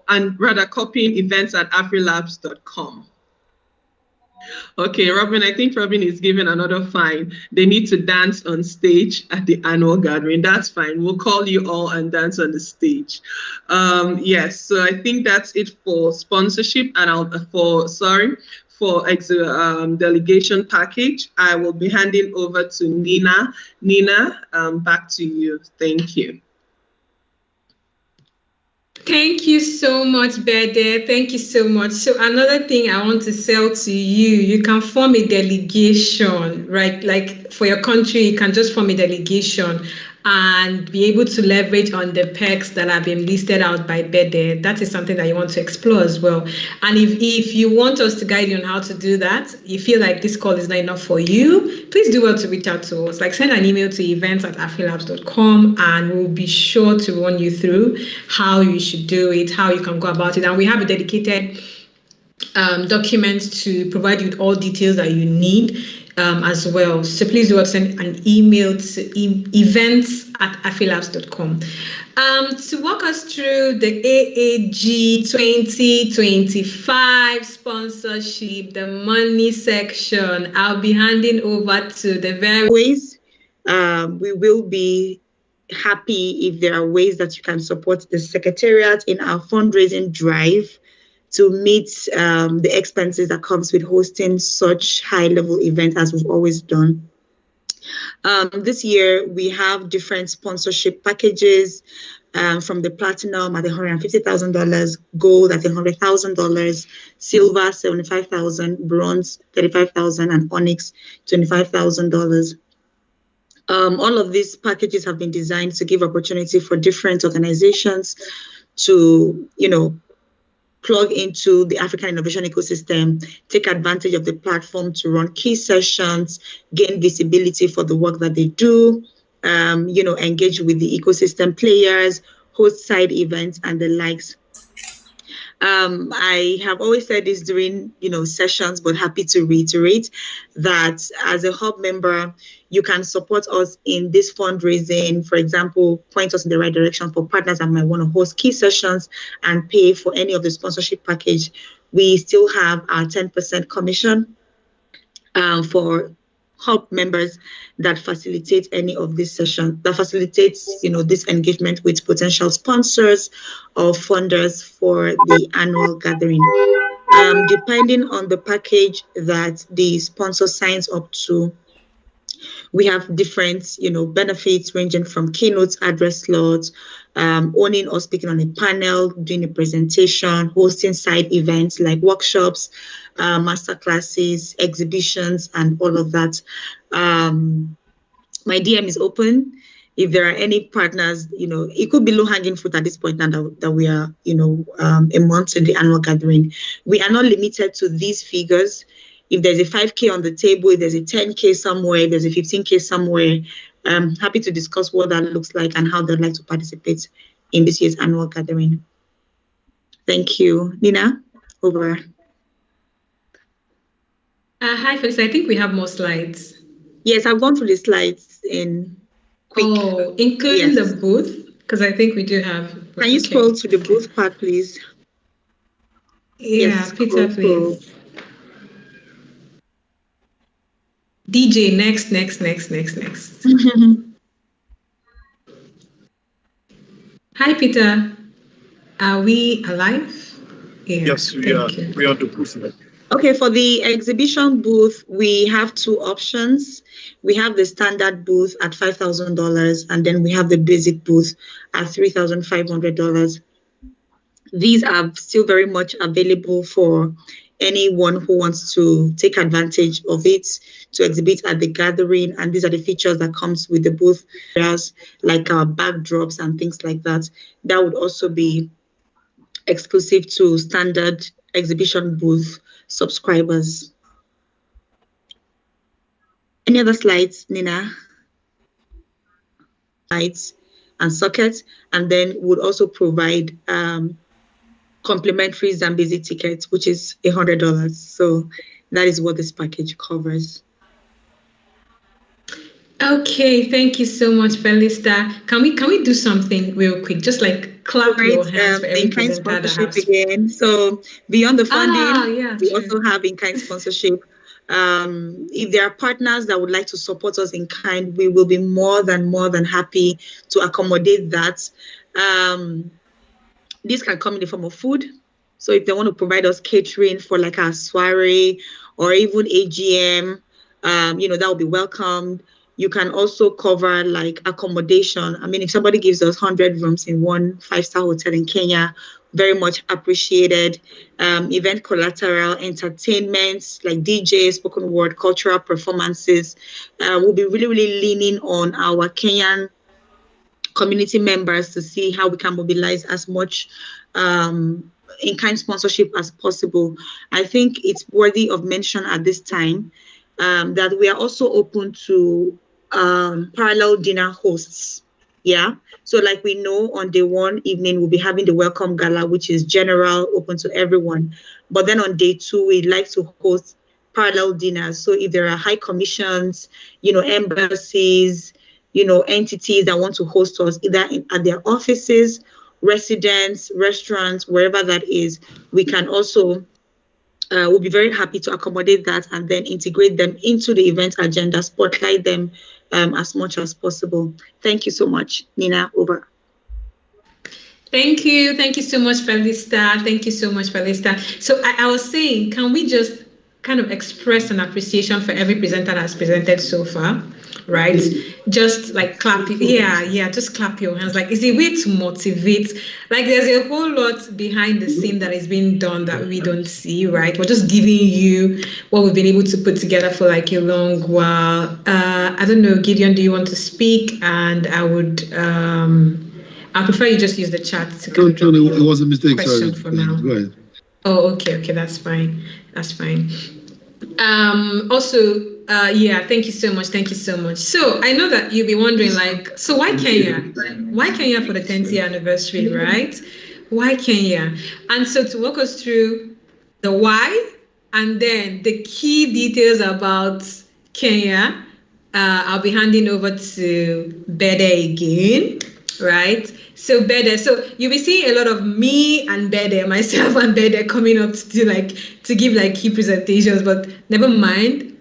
and rather copying events@afrilabs.com. Okay, Robin, I think Robin is giving another fine. They need to dance on stage at the annual gathering. That's fine. We'll call you all and dance on the stage. Yes, so I think that's it for sponsorship and for delegation package. I will be handing over to Nina. Nina, back to you. Thank you. Thank you so much, Bede. Thank you so much. So another thing I want to sell to you, you can form a delegation, right? Like for your country, you can just form a delegation. and be able to leverage on the perks that have been listed out by Bede, that is something that you want to explore as well. And if you want us to guide you on how to do that, you feel like this call is not enough for you, please do well to reach out to us. Like send an email to events@afrilabs.com and we'll be sure to run you through how you should do it, how you can go about it. And we have a dedicated document to provide you with all details that you need as well. So please do send an email to events@afrilabs.com. To walk us through the AAG 2025 sponsorship, the money section, I'll be handing over to the very ways. We will be happy if there are ways that you can support the Secretariat in our fundraising drive to meet the expenses that comes with hosting such high-level events as we've always done. This year, we have different sponsorship packages from the platinum at $150,000, gold at $100,000, silver $75,000, bronze $35,000, and onyx $25,000. All of these packages have been designed to give opportunity for different organizations to, plug into the African innovation ecosystem, take advantage of the platform to run key sessions, gain visibility for the work that they do, engage with the ecosystem players, host side events, and the likes. I have always said this during, sessions, but happy to reiterate that as a hub member, you can support us in this fundraising. For example, point us in the right direction for partners that might want to host key sessions and pay for any of the sponsorship package. We still have our 10% commission for hub members that facilitate any of these sessions, that facilitates, this engagement with potential sponsors or funders for the annual gathering. Depending on the package that the sponsor signs up to, we have different, benefits ranging from keynotes, address slots, owning or speaking on a panel, doing a presentation, hosting side events like workshops, master classes, exhibitions, and all of that. My DM is open. If there are any partners, it could be low-hanging fruit at this point now that we are, a month in the annual gathering. We are not limited to these figures. If there's a 5K on the table, if there's a 10K somewhere, if there's a 15K somewhere, I'm happy to discuss what that looks like and how they'd like to participate in this year's annual gathering. Thank you. Nina, over. Hi, Felix. I think we have more slides. Yes, I've gone through the slides in quick. Oh, including the booth? Because I think we do have. Can you scroll to the booth part, please? Yeah, yes, Peter, please. DJ, next. Hi, Peter. Are we alive? Yeah, yes, we are. We are the booth. Okay, for the exhibition booth, we have two options. We have the standard booth at $5,000, and then we have the basic booth at $3,500. These are still very much available for anyone who wants to take advantage of it to exhibit at the gathering. And these are the features that comes with the booth, like backdrops and things like that. That would also be exclusive to standard exhibition booth subscribers. Any other slides, Nina? Lights and sockets, and then would also provide complimentary Zambezi tickets, which is $100. So that is what this package covers. Okay, thank you so much, Felista. Can we do something real quick? Just like clap your hands for every in-kind sponsorship again. So beyond the funding, we also have in-kind sponsorship. If there are partners that would like to support us in kind, we will be more than happy to accommodate that. This can come in the form of food. So if they want to provide us catering for like our soiree or even AGM, that will be welcomed. You can also cover like accommodation. I mean, if somebody gives us 100 rooms in one 5-star hotel in Kenya, very much appreciated. Event collateral, entertainments like DJs, spoken word, cultural performances. We'll be really leaning on our Kenyan community members to see how we can mobilize as much in-kind sponsorship as possible. I think it's worthy of mention at this time that we are also open to parallel dinner hosts. Yeah. So like we know on day one evening, we'll be having the welcome gala, which is general, open to everyone. But then on day two, we'd like to host parallel dinners. So if there are high commissions, embassies, entities that want to host us, either at their offices, residents, restaurants, wherever that is, we can also we'll be very happy to accommodate that and then integrate them into the event agenda, spotlight them as much as possible. Thank you so much. Nina, over. Thank you. Thank you so much, Felista. Thank you so much, Felista. So I was saying, can we just kind of express an appreciation for every presenter that has presented so far, right? Just like clap. Yeah, just clap your hands. Like, it's a way to motivate. Like, there's a whole lot behind the scene that is being done that we don't see, right? We're just giving you what we've been able to put together for like a long while. I don't know, Gideon, do you want to speak? And I would... I prefer you just use the chat to No, it was a mistake. Sorry. For now. Go ahead. Oh, okay, that's fine. Also, thank you so much. So I know that you'll be wondering, like, so why Kenya? Why Kenya for the 10th year anniversary, right? Why Kenya? And so to walk us through the why and then the key details about Kenya, I'll be handing over to Bede again, right? So Bede, so you'll be seeing a lot of me and Bede, myself and Bede coming up to give like key presentations, but never mind.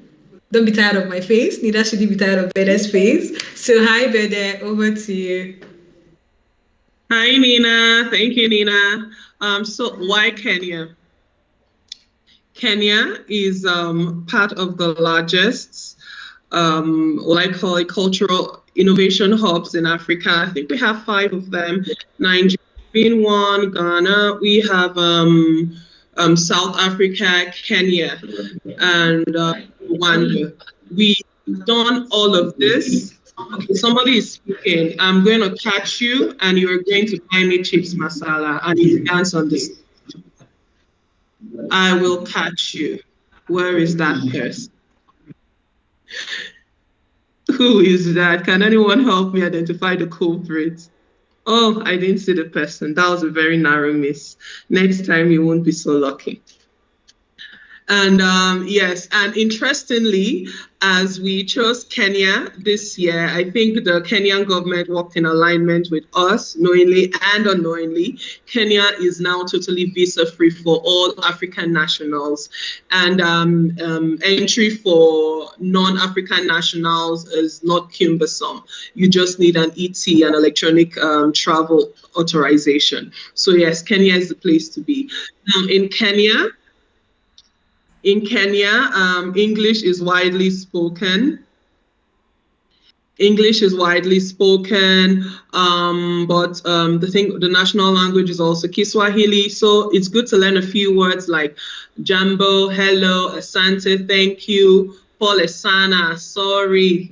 Don't be tired of my face. Neither should you be tired of Bede's face. So hi Bede, over to you. Hi Nina, thank you Nina. So why Kenya? Kenya is part of the largest, what I call it, cultural innovation hubs in Africa. I think we have 5 of them. Nigeria being one, Ghana, we have South Africa, Kenya, and Rwanda. We've done all of this. Okay, somebody is speaking. I'm going to catch you and you're going to buy me chips masala and you dance on this. I will catch you. Where is that person? Who is that? Can anyone help me identify the culprit? Oh, I didn't see the person. That was a very narrow miss. Next time you won't be so lucky. And yes, and interestingly, as we chose Kenya this year, I think the Kenyan government worked in alignment with us, knowingly and unknowingly. Kenya is now totally visa-free for all African nationals. And entry for non-African nationals is not cumbersome. You just need an ET, an electronic travel authorization. So yes, Kenya is the place to be. Now in Kenya, English is widely spoken. But the national language is also Kiswahili. So it's good to learn a few words like Jambo, hello, Asante, thank you, Pole sana, sorry,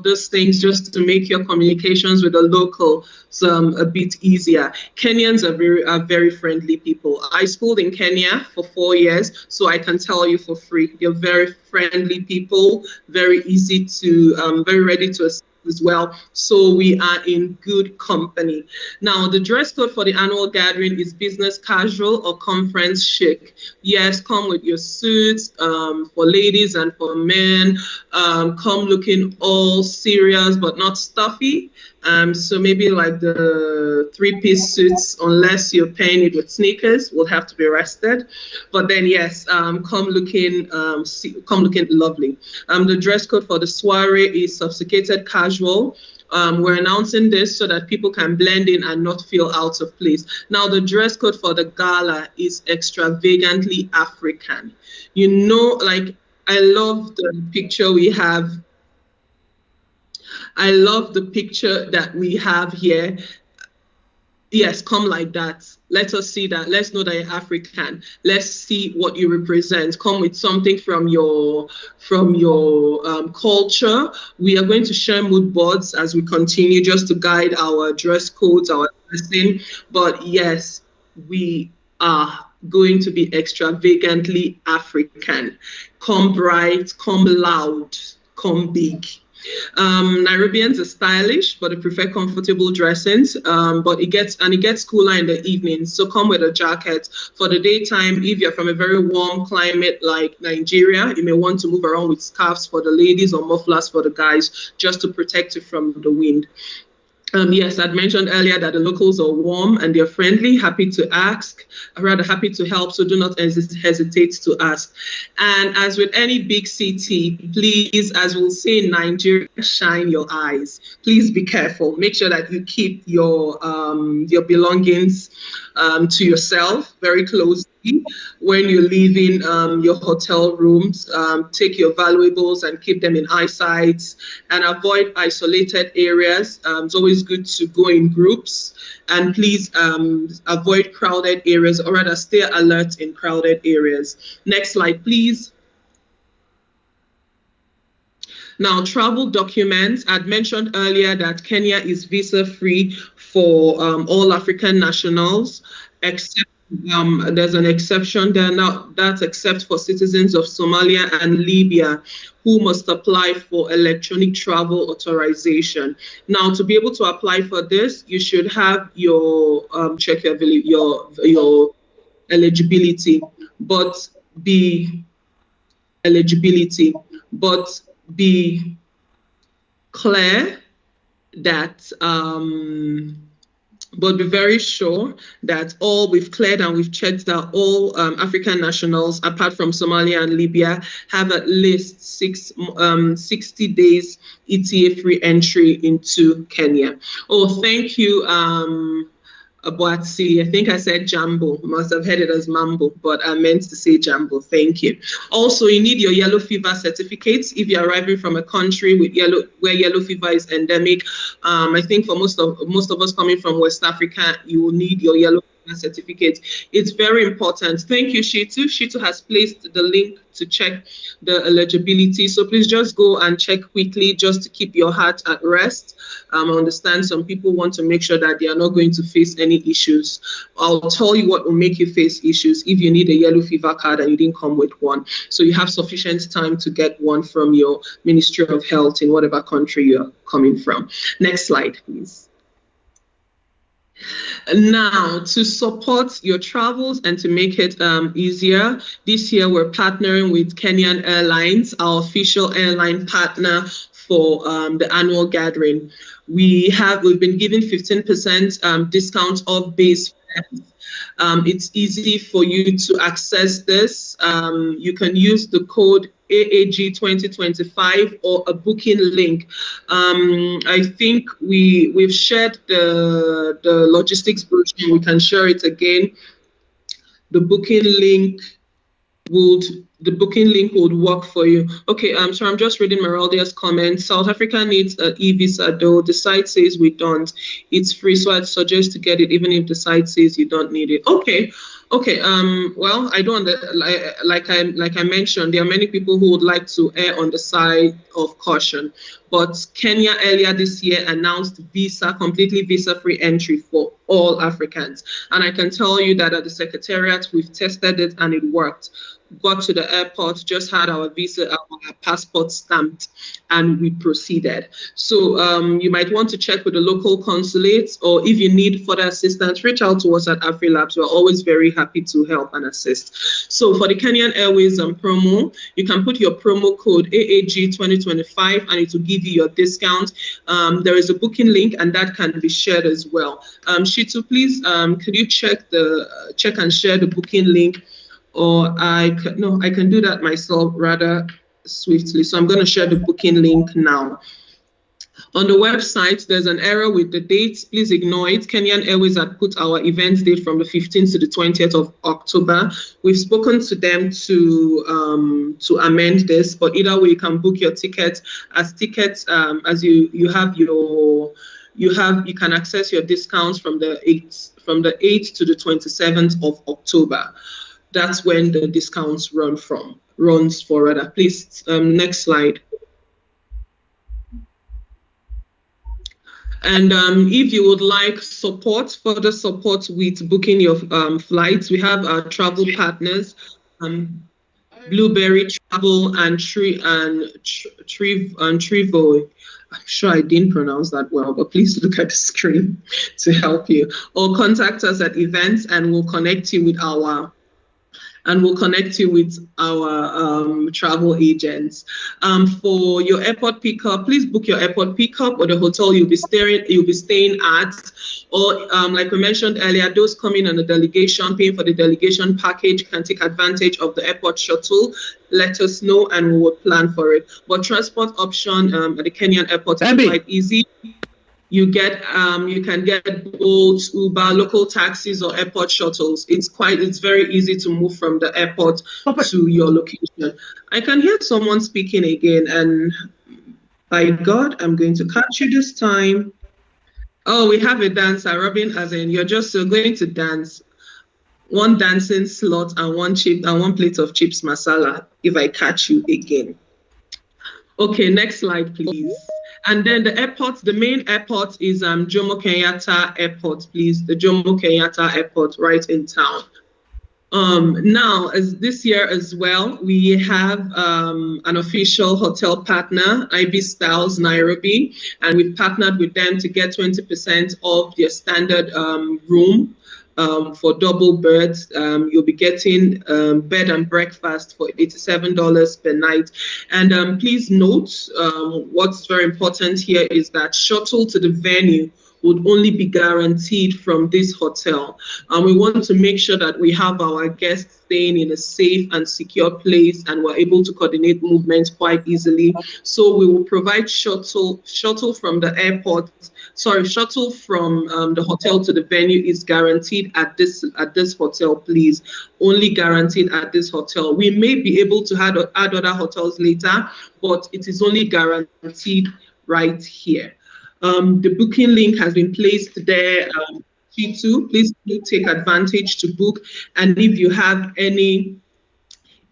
those things just to make your communications with the local a bit easier. Kenyans are very friendly people. I schooled in Kenya for 4 years, so I can tell you for free, they're very friendly people, very easy to, very ready to assist as well. So we are in good company. Now, the dress code for the annual gathering is business casual or conference chic. Yes, come with your suits for ladies and for men. Come looking all serious but not stuffy. So maybe like the 3-piece suits, unless you're pairing it with sneakers, will have to be arrested. But then yes, come looking lovely. The dress code for the soiree is sophisticated casual. We're announcing this so that people can blend in and not feel out of place. Now, the dress code for the gala is extravagantly African. Like, I love the picture we have. I love the picture that we have here. Yes, come like that. Let us see that. Let's know that you're African. Let's see what you represent. Come with something from your culture. We are going to share mood boards as we continue, just to guide our dress codes, our dressing. But yes, we are going to be extravagantly African. Come bright, come loud, come big. Nairobians are stylish, but they prefer comfortable dressings. But it gets cooler in the evening. So come with a jacket. For the daytime, if you're from a very warm climate like Nigeria, you may want to move around with scarves for the ladies or mufflers for the guys, just to protect you from the wind. Yes, I'd mentioned earlier that the locals are warm and they're friendly, happy to ask, rather happy to help, so do not hesitate to ask. And as with any big city, please, as we'll say in Nigeria, shine your eyes. Please be careful. Make sure that you keep your belongings to yourself very closely. When you're leaving your hotel rooms, take your valuables and keep them in eyesight, and avoid isolated areas. It's always good to go in groups, and please avoid crowded areas, or rather stay alert in crowded areas. Next slide, please. Now, travel documents. I'd mentioned earlier that Kenya is visa-free for all African nationals, except there's an exception there now. That's except for citizens of Somalia and Libya, who must apply for electronic travel authorization. Now, to be able to apply for this, you should have your check your eligibility, but be clear that but be very sure that we've cleared and we've checked that all African nationals, apart from Somalia and Libya, have at least 60 days ETA-free entry into Kenya. Oh, thank you, Abuatsi. I think I said Jambo. Must have heard it as Mambo, but I meant to say Jambo. Thank you. Also, you need your yellow fever certificates if you're arriving from a country where yellow fever is endemic. I think for most of us coming from West Africa, you will need your yellow fever certificate. It's very important. Thank you, Shitu. Shitu has placed the link to check the eligibility. So please just go and check quickly, just to keep your heart at rest. I understand some people want to make sure that they are not going to face any issues. I'll tell you what will make you face issues if you need a yellow fever card and you didn't come with one. So you have sufficient time to get one from your Ministry of Health in whatever country you're coming from. Next slide, please. Now, to support your travels and to make it easier, this year we're partnering with Kenyan Airlines, our official airline partner for the annual gathering. We've been given 15% discount off base fares. It's easy for you to access this. You can use the code AAG 2025 or a booking link. I think we've shared the logistics brochure. We can share it again. The booking link would work for you. Okay, so I'm just reading Meraldia's comment. South Africa needs an e-visa, though the site says we don't. It's free, so I'd suggest to get it even if the site says you don't need it. Okay. Well, I don't, like I mentioned, there are many people who would like to err on the side of caution, but Kenya earlier this year announced completely visa-free entry for all Africans. And I can tell you that at the Secretariat, we've tested it and it worked. Got to the airport, just had our visa, our passport stamped, and we proceeded. So you might want to check with the local consulates, or if you need further assistance, reach out to us at AfriLabs. We're always very happy to help and assist. So for the Kenyan Airways promo, you can put your promo code AAG 2025 and it will give you your discount. There is a booking link and that can be shared as well. Shitu, please, could you check and share the booking link? Or I can do that myself rather swiftly. So I'm going to share the booking link now. On the website, there's an error with the dates. Please ignore it. Kenyan Airways had put our event date from the 15th to the 20th of October. We've spoken to them to amend this, but either way, you can book your tickets as you have your you can access your discounts from the 8th to the 27th of October. That's when the discounts runs for rather. Please, next slide. And if you would like further support with booking your flights, we have our travel partners, Blueberry Travel and Trivo. I'm sure I didn't pronounce that well, but please look at the screen to help you. Or contact us at events, and we'll connect you with our travel agents. For your airport pickup, please book your airport pickup or the hotel you'll be staying at. Or like we mentioned earlier, those coming on a delegation, paying for the delegation package, can take advantage of the airport shuttle. Let us know and we will plan for it. But transport option at the Kenyan airport is quite easy. You can get Bolt, Uber, local taxis, or airport shuttles. It's very easy to move from the airport to your location. I can hear someone speaking again, and by God, I'm going to catch you this time. Oh, we have a dancer, Robin, as in you're just going to dance. One dancing slot and one plate of chips masala, if I catch you again. Okay, next slide, please. And then the main airport is Jomo Kenyatta Airport, please. The Jomo Kenyatta Airport right in town. Now, as this year as well, we have an official hotel partner, IB Styles Nairobi, and we've partnered with them to get 20% off your standard room. For double beds, you'll be getting bed and breakfast for $87 per night. And please note, what's very important here is that shuttle to the venue would only be guaranteed from this hotel. We want to make sure that we have our guests staying in a safe and secure place, and we're able to coordinate movements quite easily. So we will provide shuttle from the airport. Shuttle from the hotel to the venue is guaranteed at this hotel, please. Only guaranteed at this hotel. We may be able to add other hotels later, but it is only guaranteed right here. The booking link has been placed there. G2, please do take advantage to book. And if you have any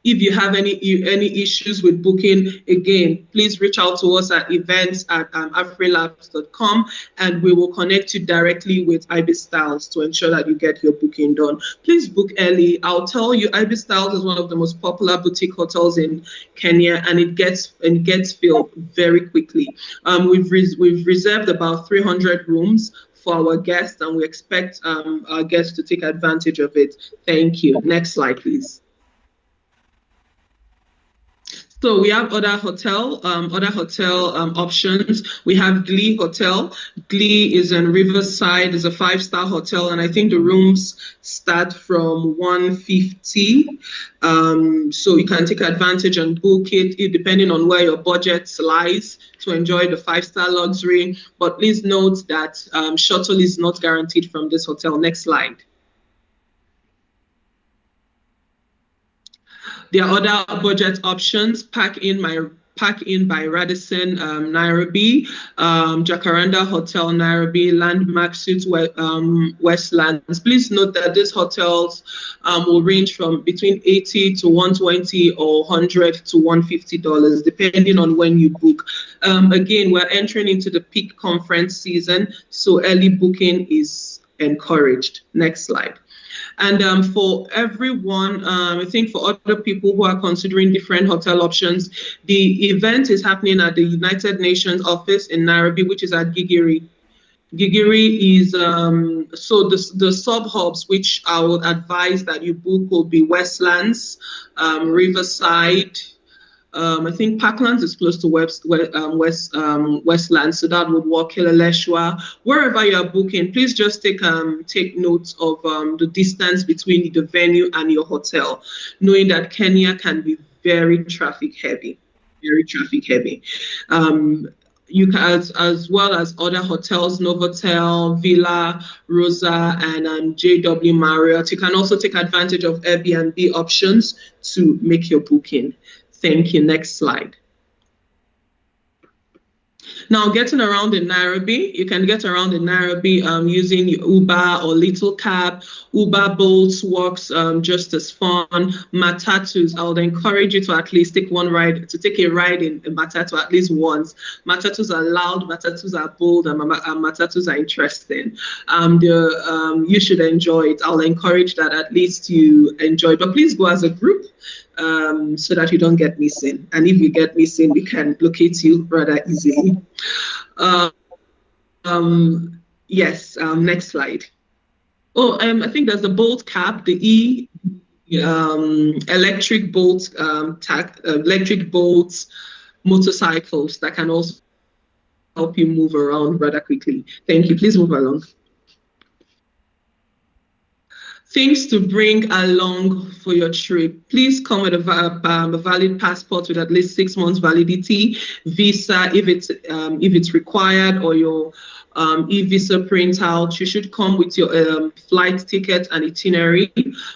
issues with booking, again, please reach out to us at events@afrilabs.com, and we will connect you directly with IB Styles to ensure that you get your booking done. Please book early. I'll tell you, IB Styles is one of the most popular boutique hotels in Kenya, and it gets filled very quickly. We've reserved about 300 rooms for our guests, and we expect our guests to take advantage of it. Thank you. Next slide, please. So we have other hotel options. We have Glee Hotel. Glee is in Riverside. It's a 5-star hotel, and I think the rooms start from $150. So you can take advantage and book it depending on where your budget lies to enjoy the 5-star luxury. But please note that shuttle is not guaranteed from this hotel. Next slide. There are other budget options. Park In by Radisson, Nairobi, Jacaranda Hotel, Nairobi, Landmark Suites, Westlands. Please note that these hotels will range from between $80 to $120 or $100 to $150, depending on when you book. Again, we're entering into the peak conference season, so early booking is encouraged. Next slide. And for everyone, I think for other people who are considering different hotel options, the event is happening at the United Nations office in Nairobi, which is at Gigiri. Gigiri is, so the sub-hubs which I would advise that you book will be Westlands, Riverside. I think Parklands is close to Westlands, so that would work. Kileleshwa, wherever you are booking, please just take note of the distance between the venue and your hotel, knowing that Kenya can be very traffic heavy. You can, as well as other hotels, Novotel, Villa, Rosa, and JW Marriott. You can also take advantage of Airbnb options to make your booking. Thank you. Next slide. Now, getting around in Nairobi, you can get around in Nairobi using Uber or Little Cab. Uber, Bolts works just as fun. Matatus, I would encourage you to at least take a ride in a Matatu at least once. Matatus are loud, Matatus are bold, and Matatus are interesting. You should enjoy it. I'll encourage that at least you enjoy it. But please go as a group. So that you don't get missing. And if you get missing, we can locate you rather easily. Yes, next slide. Oh, I think there's the Bolt Cab, the electric bolt electric bolts motorcycles that can also help you move around rather quickly. Thank you. Please move along. Things to bring along for your trip. Please come with a valid passport with at least 6 months validity, visa if it's required, or your e-visa printout. You should come with your flight ticket and itinerary.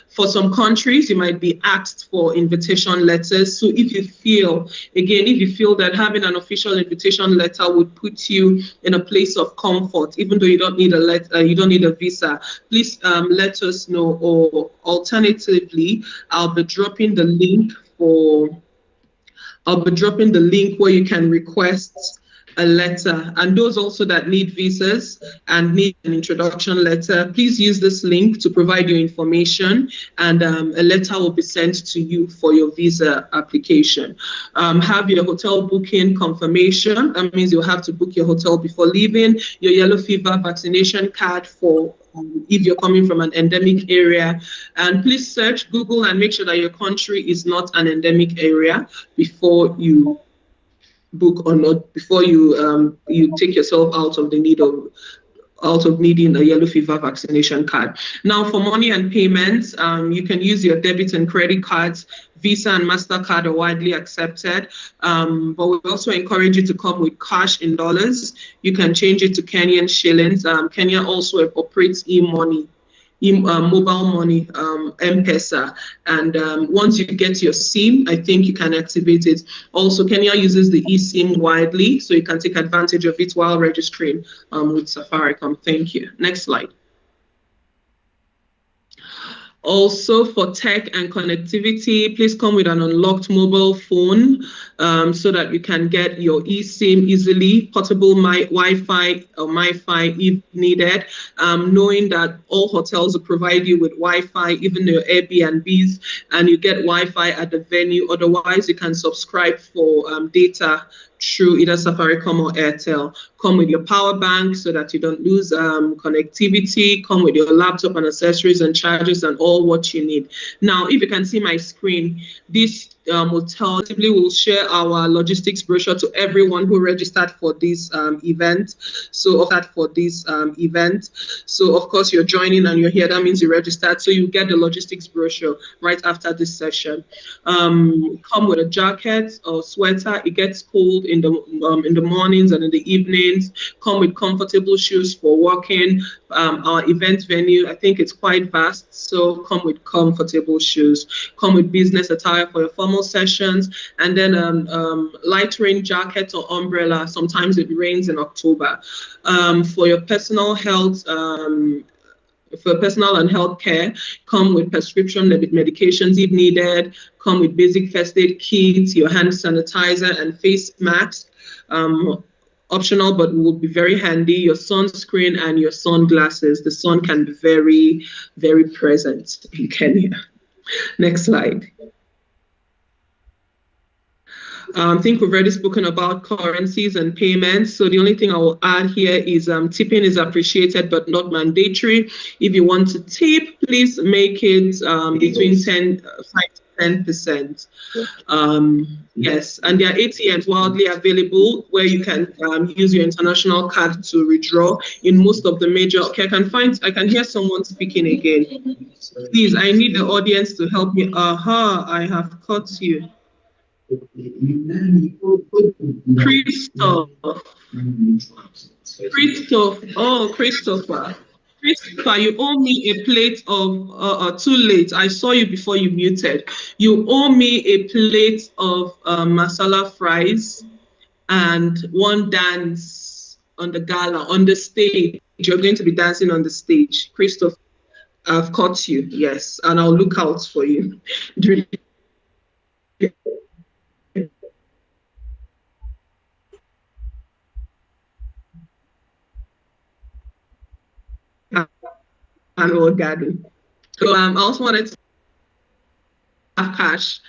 For some countries, you might be asked for invitation letters. So if you feel that having an official invitation letter would put you in a place of comfort, even though you don't need a letter, you don't need a visa, please let us know. Or alternatively, I'll be dropping the link where you can request a letter. And those also that need visas and need an introduction letter, please use this link to provide your information, and a letter will be sent to you for your visa application. Have your hotel booking confirmation. That means you'll have to book your hotel before leaving. Your yellow fever vaccination card for if you're coming from an endemic area. And please search Google and make sure that your country is not an endemic area before you book or not, before you take yourself out of needing a yellow fever vaccination card. Now, for money and payments, you can use your debit and credit cards. Visa and MasterCard are widely accepted, but we also encourage you to come with cash in dollars. You can change it to Kenyan shillings. Kenya also operates e-money. Mobile money, M-Pesa, and once you get your SIM, I think you can activate it. Also, Kenya uses the eSIM widely, so you can take advantage of it while registering with Safaricom. Thank you. Next slide. Also, for tech and connectivity, please come with an unlocked mobile phone so that you can get your eSIM easily, portable Wi-Fi or MiFi if needed, knowing that all hotels will provide you with Wi-Fi, even your Airbnbs, and you get Wi-Fi at the venue. Otherwise, you can subscribe for data through either Safaricom or Airtel. Come with your power bank so that you don't lose connectivity. Come with your laptop and accessories and chargers and all what you need. Now, if you can see my screen, this hotel will share our logistics brochure to everyone who registered for this event. So, of course, you're joining and you're here. That means you registered. So you get the logistics brochure right after this session. Come with a jacket or sweater. It gets cold in the mornings and in the evenings. Come with comfortable shoes for walking. Our event venue, I think it's quite vast, so come with comfortable shoes. Come with business attire for your formal sessions, and then light rain jacket or umbrella. Sometimes it rains in October. For your personal health, for personal and health care, come with prescription medications if needed. Come with basic first aid kits, your hand sanitizer and face mask. Optional, but will be very handy. Your sunscreen and your sunglasses. The sun can be very, very present in Kenya. Next slide. I think we've already spoken about currencies and payments. So the only thing I will add here is tipping is appreciated but not mandatory. If you want to tip, please make it between 5 to 10%. Yes, and there are ATMs widely available where you can use your international card to withdraw in most of the major. Okay, I can hear someone speaking again. Please, I need the audience to help me. I have caught you. Christopher, you owe me a plate of, too late. I saw you before you muted. You owe me a plate of masala fries and one dance on the gala, on the stage. You're going to be dancing on the stage. Christoph, I've caught you, yes, and I'll look out for you. Annual garden. So I also wanted to have cash.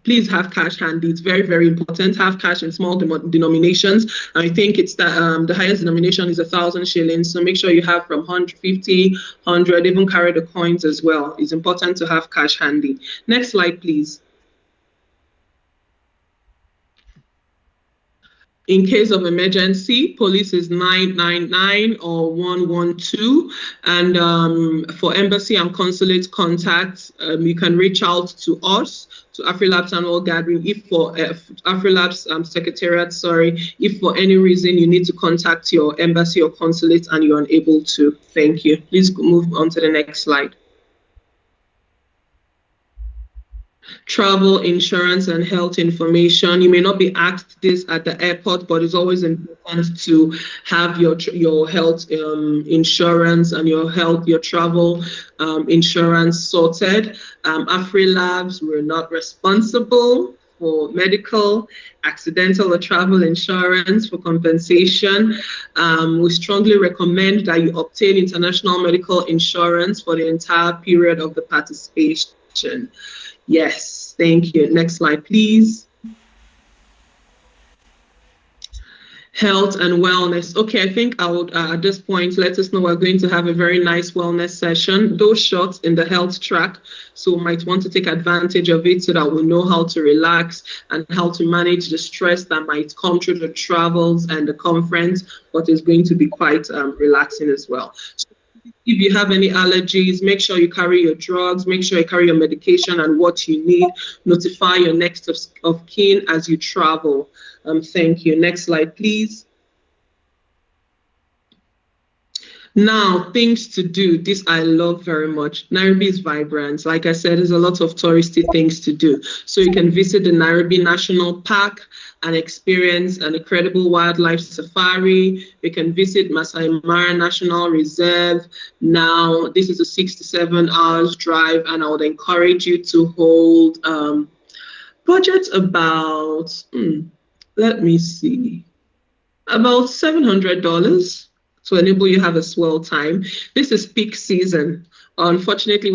Please have cash handy. It's very, very important. Have cash in small denominations. I think it's that the highest denomination is 1,000 shillings. So make sure you have from 150, 100, even carry the coins as well. It's important to have cash handy. Next slide, please. In case of emergency, police is 999 or 112. And for embassy and consulate contact, you can reach out to us, to AfriLabs Annual Gathering, if for AfriLabs Secretariat, if for any reason you need to contact your embassy or consulate and you're unable to. Thank you. Please move on to the next slide. Travel insurance and health information. You may not be asked this at the airport, but it's always important to have your health insurance and your travel insurance sorted. AfriLabs, we're not responsible for medical, accidental, or travel insurance for compensation. We strongly recommend that you obtain international medical insurance for the entire period of the participation. Yes, thank you. Next slide, please. Health and wellness. Okay, I think I would, at this point, let us know we're going to have a very nice wellness session. Those shots in the health track, so we might want to take advantage of it so that we know how to relax and how to manage the stress that might come through the travels and the conference, but it's going to be quite relaxing as well. So if you have any allergies, make sure you carry your drugs, make sure you carry your medication and what you need. Notify your next of kin as you travel. Thank you. Next slide, please. Now, things to do. This I love very much. Nairobi is vibrant. Like I said, there's a lot of touristy things to do. So you can visit the Nairobi National Park and experience an incredible wildlife safari. You can visit Masai Mara National Reserve. Now, this is a 6 to 7 hours drive, and I would encourage you to hold budget about, let me see, about $700 to enable you have a swell time. This is peak season. Unfortunately,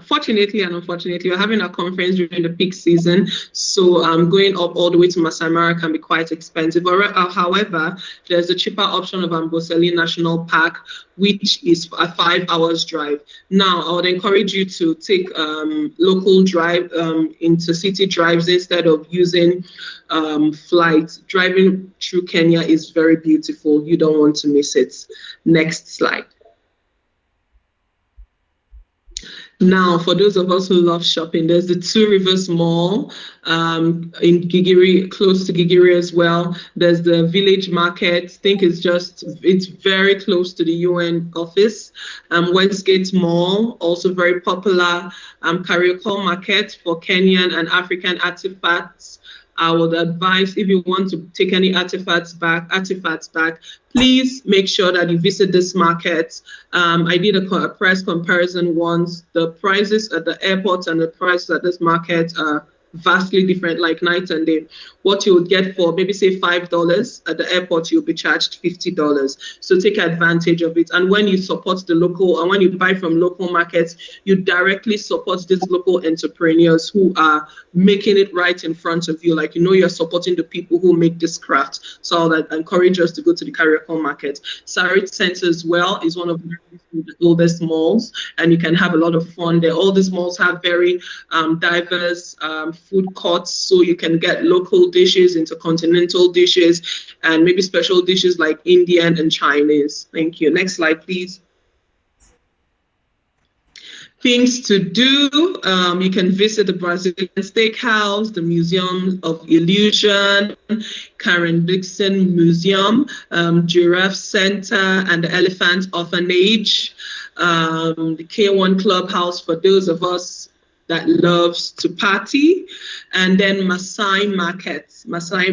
fortunately and unfortunately, we're having a conference during the peak season. So going up all the way to Masai Mara can be quite expensive. However, there's a cheaper option of Amboseli National Park, which is a 5 hours drive. Now, I would encourage you to take local drive, intercity drives instead of using flights. Driving through Kenya is very beautiful. You don't want to miss it. Next slide. Now, for those of us who love shopping, there's the Two Rivers Mall in Gigiri, close to Gigiri as well. There's the Village Market. I think it's very close to the UN office. Westgate Mall, also very popular. Kariokor Market for Kenyan and African artifacts. I would advise, if you want to take any artifacts back, please make sure that you visit this market. I did a price comparison once. The prices at the airport and the prices at this market are vastly different, like night and day. What you would get for maybe say $5 at the airport, you'll be charged $50. So take advantage of it. And when you support the local, and when you buy from local markets, you directly support these local entrepreneurs who are making it right in front of you. Like, you're supporting the people who make this craft. So I'd encourage us to go to the Kariokor Market. Sarit Center as well is one of the oldest malls, and you can have a lot of fun there. All these malls have very diverse food courts, so you can get local dishes, intercontinental dishes, and maybe special dishes like Indian and Chinese. Thank you. Next slide, please. Things to do, you can visit the Brazilian Steakhouse, the Museum of Illusion, Karen Dixon Museum, Giraffe Center, and the Elephant Orphanage, the K1 Clubhouse for those of us that loves to party, and then Maasai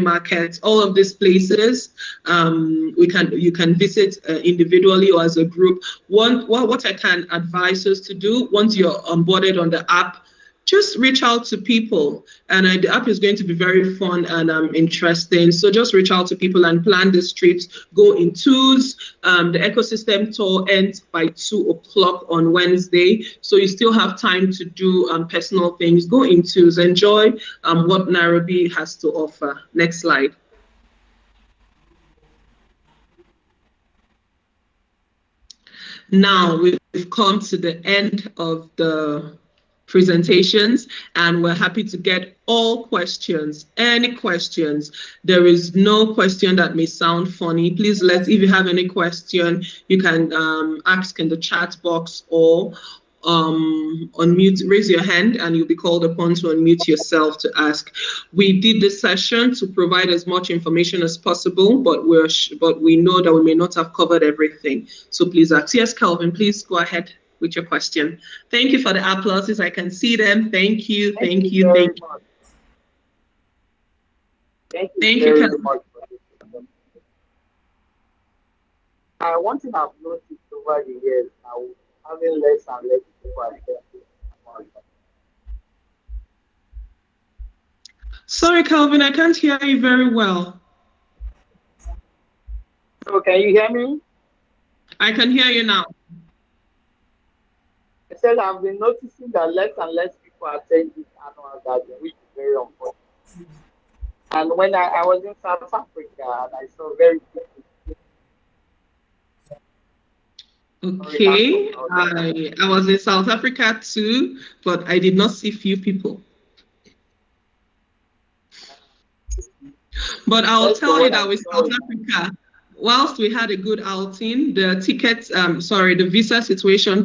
Market, all of these places you can visit individually or as a group. What I can advise us to do once you're onboarded on the app, just reach out to people, and the app is going to be very fun and interesting. So just reach out to people and plan these trips. Go in twos. The ecosystem tour ends by 2 o'clock on Wednesday, so you still have time to do personal things. Go in twos. Enjoy what Nairobi has to offer. Next slide. Now we've come to the end of the presentations, and we're happy to get all questions, any questions. There is no question that may sound funny. Please if you have any question, you can ask in the chat box or unmute, raise your hand, and you'll be called upon to unmute yourself to ask. We did this session to provide as much information as possible, but we know that we may not have covered everything. So please ask. Yes, Calvin, please go ahead with your question. Thank you for the applauses. I can see them. Thank you. Thank you. Thank you. Thank you very much for this. One thing I've noticed over the years now, having less and less people attend. Sorry, Calvin, I can't hear you very well. So can you hear me? I can hear you now. I said I've been noticing that less and less people attend this annual gathering, which is very unfortunate. And when I was in South Africa, and I saw very few people. Okay, I was in South Africa too, but I did not see few people. But I'll tell you that with South Africa, whilst we had a good outing, the the visa situation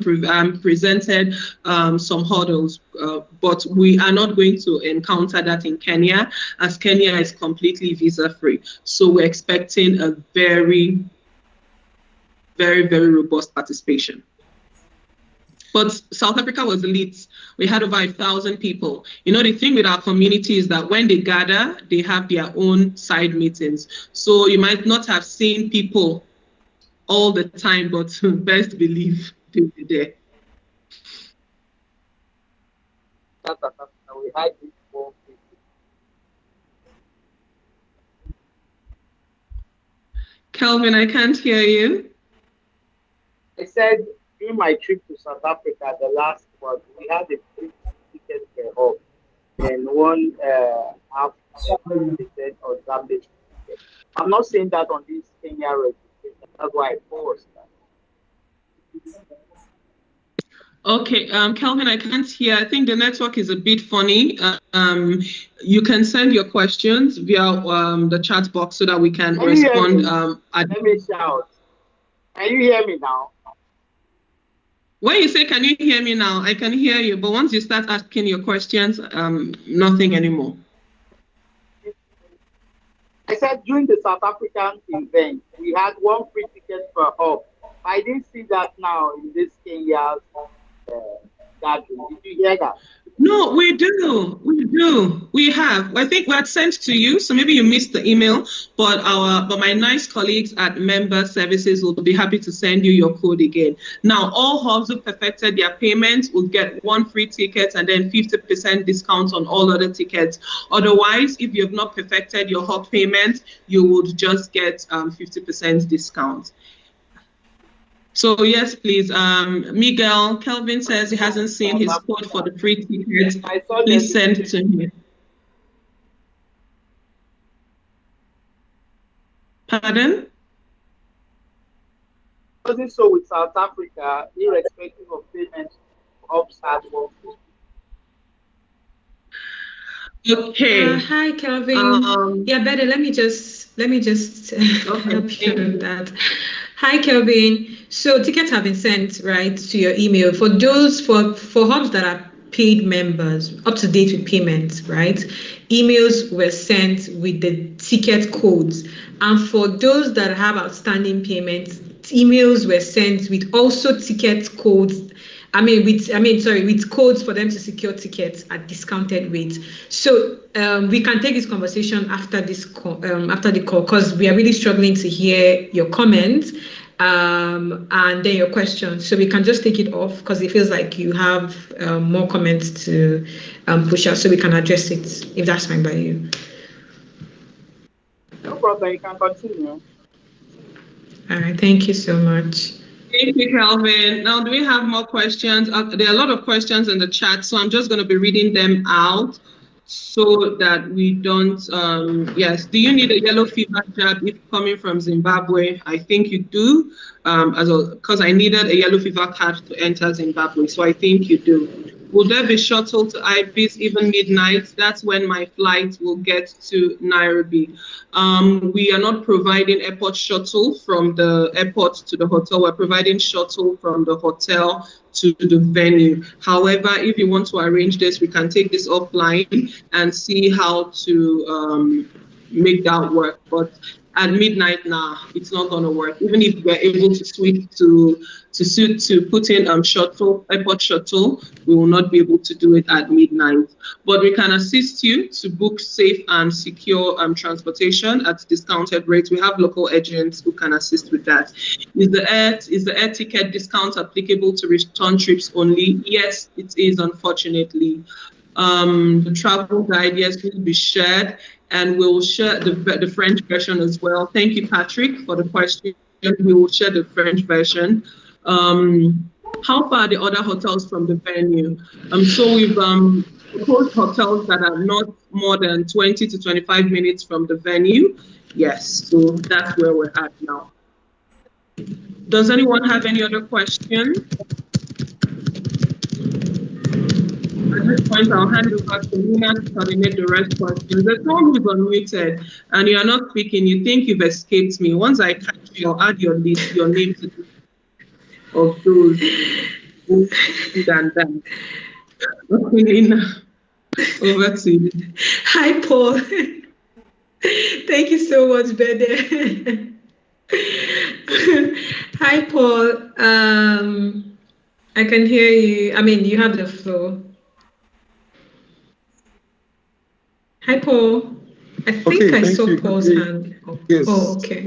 presented some hurdles, but we are not going to encounter that in Kenya, as Kenya is completely visa-free. So we're expecting a very, very, very robust participation. But South Africa was elite. We had over 1,000 people. You know, the thing with our community is that when they gather, they have their own side meetings. So you might not have seen people all the time, but best believe they'll be there. We had this Kelvin, I can't hear you. I said, during my trip to South Africa, the last one, we had a free ticket per hub and one half ticket or damage ticket. I'm not saying that on this Kenya registration. That's why I paused that. Okay, Kelvin, I can't hear. I think the network is a bit funny. You can send your questions via the chat box so that we can respond. Let me shout. Can you hear me now? When you say, can you hear me now? I can hear you, but once you start asking your questions, nothing anymore. I said during the South African event, we had one free ticket per hub. I didn't see that now in this Kenya's gathering. Did you hear that? No, we do. We have. I think we had sent to you, so maybe you missed the email. But my nice colleagues at Member Services will be happy to send you your code again. Now, all hubs who perfected their payments will get one free ticket and then 50% discount on all other tickets. Otherwise, if you have not perfected your hub payment, you would just get 50% discount. So yes, please, Miguel, Kelvin says he hasn't seen his code for the free ticket. Please send it to him. Pardon? Wasn't so with South Africa, irrespective of payment, hubs had one free. Okay. Hi, Kelvin. Yeah, Betty, let me just help you with that. Hi, Kelvin. So tickets have been sent right to your email for those for hubs that are paid members, up to date with payments, right? Emails were sent with the ticket codes, and for those that have outstanding payments, emails were sent with also ticket codes with codes for them to secure tickets at discounted rates. So we can take this conversation after the call, because we are really struggling to hear your comments and then your questions. So we can just take it off because it feels like you have more comments to push out, so we can address it if that's fine by you. No problem, you can continue. All right, thank you so much. Thank you, Calvin. Now, do we have more questions? There are a lot of questions in the chat, so I'm just going to be reading them out so that we don't, yes. Do you need a yellow fever jab if coming from Zimbabwe? I think you do, because I needed a yellow fever card to enter Zimbabwe, so I think you do. Will there be shuttle to IBIS even midnight? That's when my flight will get to Nairobi. We are not providing airport shuttle from the airport to the hotel. We're providing shuttle from the hotel to the venue. However, if you want to arrange this, we can take this offline and see how to make that work. But at midnight now, it's not going to work. Even if we're able to switch to put in airport shuttle, we will not be able to do it at midnight. But we can assist you to book safe and secure transportation at discounted rates. We have local agents who can assist with that. Is the air ticket discount applicable to return trips only? Yes, it is, unfortunately. The travel guide, yes, will be shared, and we'll share the French version as well. Thank you, Patrick, for the question. We will share the French version. How far are the other hotels from the venue? So we've proposed hotels that are not more than 20 to 25 minutes from the venue. Yes, so that's where we're at now. Does anyone have any other questions? At this point, I'll hand over to Nina to coordinate the rest questions. There's someone who's unmuted and you are not speaking. You think you've escaped me. Once I catch you, I'll add your name to the of those who than that. Okay, Nina, over to you. Hi, Paul. Thank you so much, Bede. Hi, Paul. I can hear you. You have the floor. Hi, Paul. I think I saw Paul's hand. Yes. Oh, okay.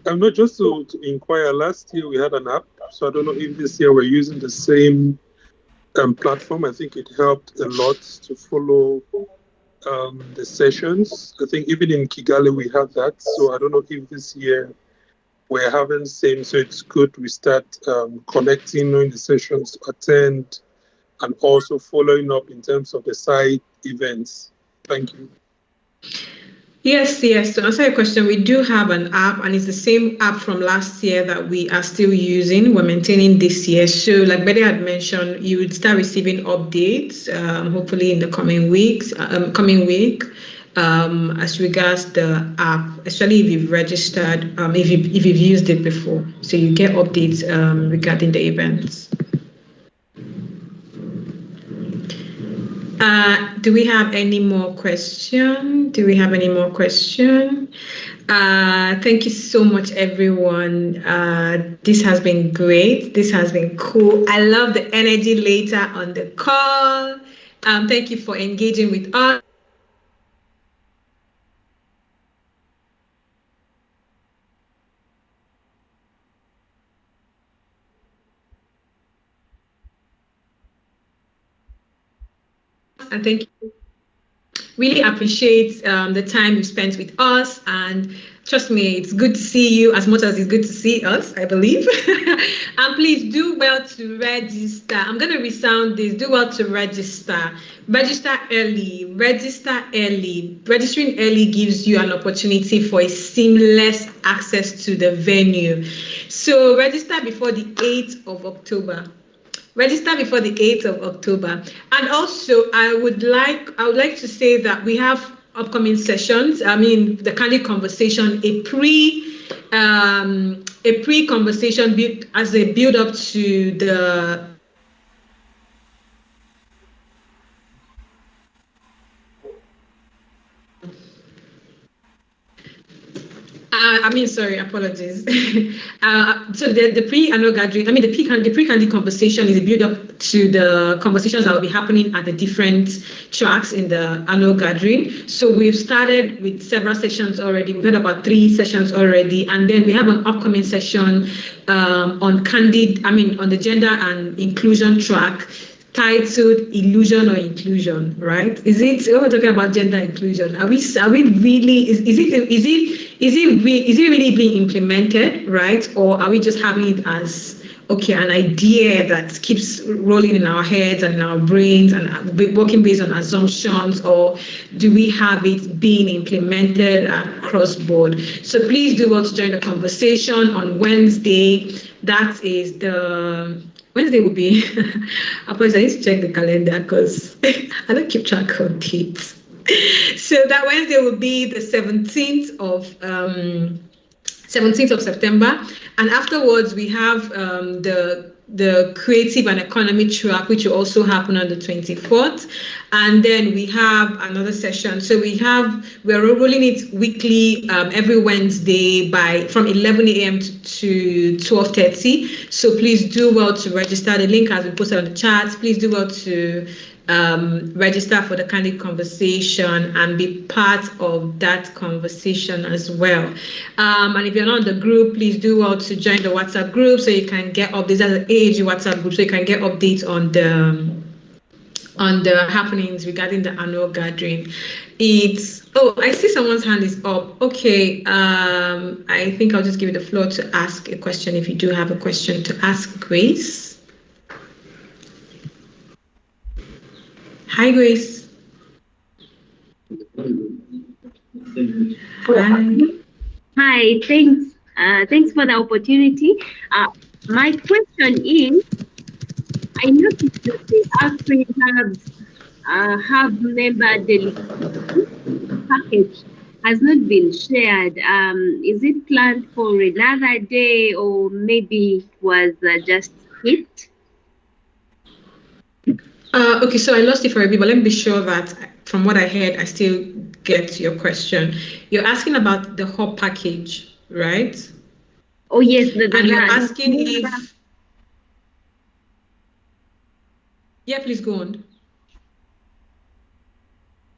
I'm not just to inquire. Last year we had an app, so I don't know if this year we're using the same platform. I think it helped a lot to follow the sessions. I think even in Kigali we have that, so I don't know if this year we're having the same. So it's good we start connecting, knowing the sessions to attend, and also following up in terms of the side events. Thank you. Yes. To answer your question, we do have an app, and it's the same app from last year that we are still using. We're maintaining this year. So like Betty had mentioned, you would start receiving updates, hopefully in the coming week, as regards the app, especially if you've registered, if you've used it before. So you get updates regarding the events. Do we have any more questions? Thank you so much, everyone. This has been great. This has been cool. I love the energy later on the call. Thank you for engaging with us. And thank you. Really appreciate the time you spent with us, and trust me, it's good to see you as much as it's good to see us, I believe. And please do well to register. I'm going to resound this. Do well to register. Register early. Registering early gives you an opportunity for a seamless access to the venue. So register before the 8th of October. Register before the 8th of October. And also, I would like to say that we have upcoming sessions. The Candid Conversation, a pre-conversation as a build-up to the Sorry, apologies. So the pre-annual gathering, the pre-candid conversation is a build-up to the conversations that will be happening at the different tracks in the annual gathering. So we've started with several sessions already. We've had about 3 sessions already, and then we have an upcoming session on the gender and inclusion track, titled Illusion or Inclusion, right? When we're talking about gender inclusion, are we really, is it really being implemented, right? Or are we just having it as an idea that keeps rolling in our heads and in our brains and working based on assumptions, or do we have it being implemented across board? So please do want to join the conversation on Wednesday. That is Wednesday will be, I need to check the calendar because I don't keep track of dates. So that Wednesday will be the 17th of September. And afterwards, we have the creative and economy track, which will also happen on the 24th. And then we have another session. So we're rolling it weekly every Wednesday from 11 a.m. to 12:30. So please do well to register. The link has been posted on the chat. Please do well to register for the candid conversation and be part of that conversation as well. And if you're not in the group, please do well to join the WhatsApp group so you can get updates. That's the AAG WhatsApp group, so you can get updates on the happenings regarding the annual gathering. I see someone's hand is up. Okay, I think I'll just give you the floor to ask a question if you do have a question to ask Grace. Hi, Grace. Hi, thanks. Thanks for the opportunity. My question is, I noticed that the AfriLabs have member delegation package has not been shared. Is it planned for another day, or maybe it was just hit? Okay, so I lost it for a bit, but let me be sure that from what I heard, I still get your question. You're asking about the hub package, right? Oh, yes. And you're asking if... Yeah, please go on.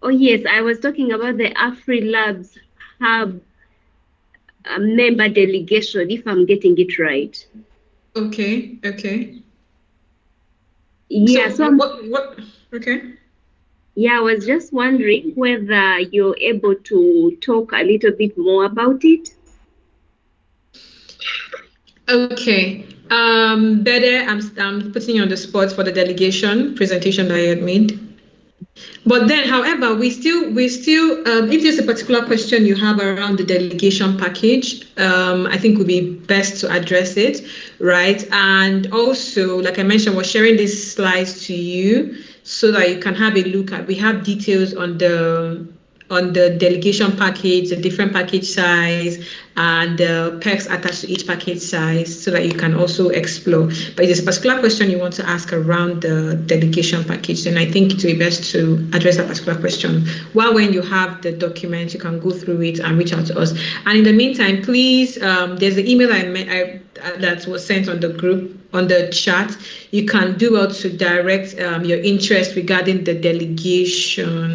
Oh, yes. I was talking about the AfriLabs Hub member delegation, if I'm getting it right. Okay. Yeah, so what? Okay. Yeah, I was just wondering whether you're able to talk a little bit more about it. Okay. Better, I'm putting you on the spot for the delegation presentation that I had made. But then, however, we still, if there's a particular question you have around the delegation package, I think it would be best to address it, right? And also, like I mentioned, we're sharing these slides to you so that you can have a look at. We have details on the delegation package, the different package size, and the perks attached to each package size, so that you can also explore. But if there's a particular question you want to ask around the delegation package, then I think it will be best to address that particular question. While when you have the document, you can go through it and reach out to us. And in the meantime, please, there's the email that was sent on the group, on the chat. You can do well to direct your interest regarding the delegation.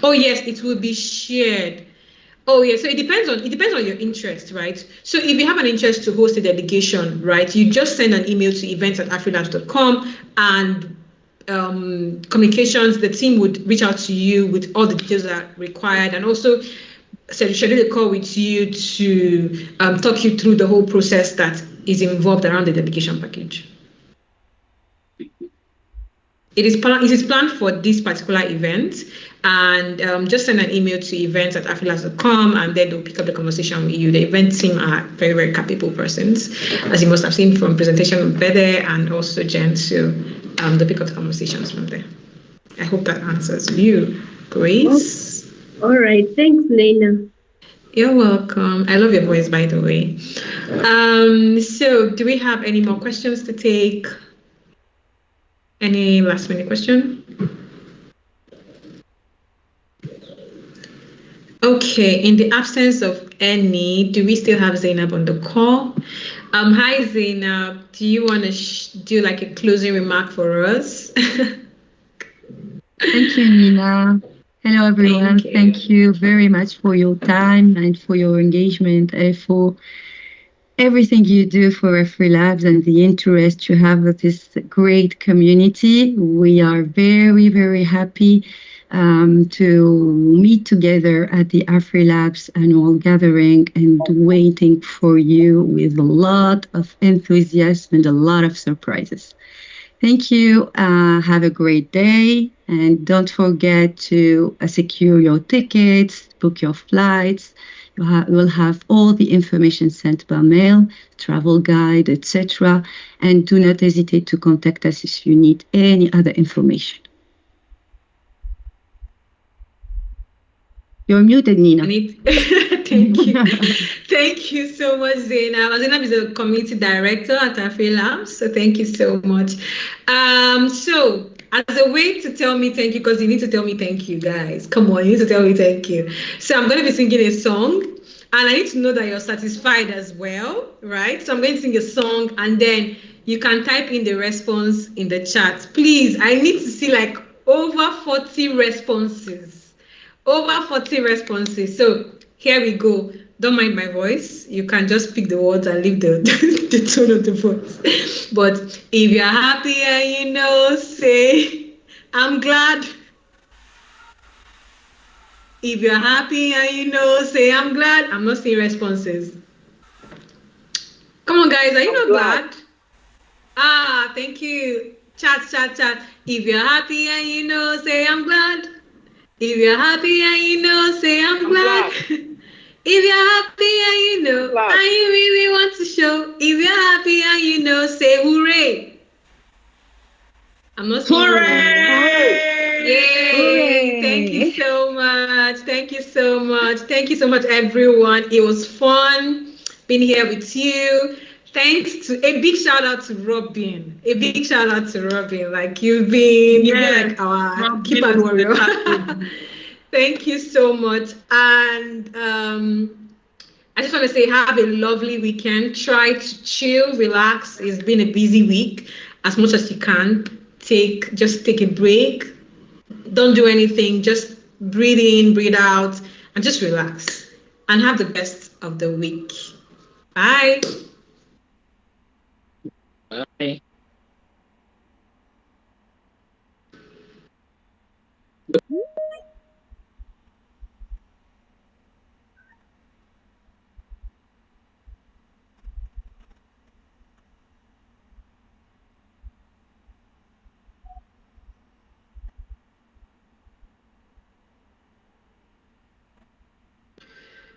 Oh yes, it will be shared. Oh yeah, so it depends on your interest, right? So if you have an interest to host a delegation, right, you just send an email to events@afrilabs.com, and communications, the team would reach out to you with all the details that are required, and also schedule a call with you to talk you through the whole process that is involved around the delegation package. It is planned for this particular event, and just send an email to events@afrilabs.com, and then they'll pick up the conversation with you. The event team are very, very capable persons, as you must have seen from presentation of Bede and also Jen, so they'll pick up the conversations from there. I hope that answers you, Grace. All right, thanks, Lena. You're welcome. I love your voice, by the way. So do we have any more questions to take? Any last minute question? Okay, in the absence of any, do we still have Zainab on the call? Hi Zainab, do you want to do like a closing remark for us? Thank you, Nina. Hello, everyone. Thank you very much for your time and for your engagement and for everything you do for AfriLabs and the interest you have with this great community. We are very, very happy to meet together at the AfriLabs annual gathering and waiting for you with a lot of enthusiasm and a lot of surprises. Thank you. Have a great day. And don't forget to secure your tickets, book your flights. You will have all the information sent by mail, travel guide, etc. And do not hesitate to contact us if you need any other information. You're muted, Nina. Thank you. Thank you so much, Zainab. Zainab is a community director at AfriLabs, so thank you so much. So as a way to tell me thank you, because you need to tell me thank you, guys. Come on, you need to tell me thank you. So I'm going to be singing a song, and I need to know that you're satisfied as well, right? So I'm going to sing a song, and then you can type in the response in the chat. Please, I need to see like over 40 responses. Over 40 responses. So here we go. Don't mind my voice. You can just pick the words and leave the, the tone of the voice. But if you're happy and you know, say, I'm glad. If you're happy and you know, say, I'm glad. I'm not seeing responses. Come on, guys. Are you not glad? Ah, thank you. Chat. If you're happy and you know, say, I'm glad. If you're happy and you know, say, I'm glad. If you're happy and you know, and you really want to show. If you're happy and you know, say, hooray. I'm not saying hooray. Yay. Hooray. Thank you so much. Thank you so much. Thank you so much, everyone. It was fun being here with you. Thanks to a big shout out to Robin. A big shout out to Robin. Like you've been like our keyboard warrior. Thank you so much. And I just want to say have a lovely weekend. Try to chill, relax. It's been a busy week. As much as you can, just take a break. Don't do anything. Just breathe in, breathe out, and just relax. And have the best of the week. Bye. Bye.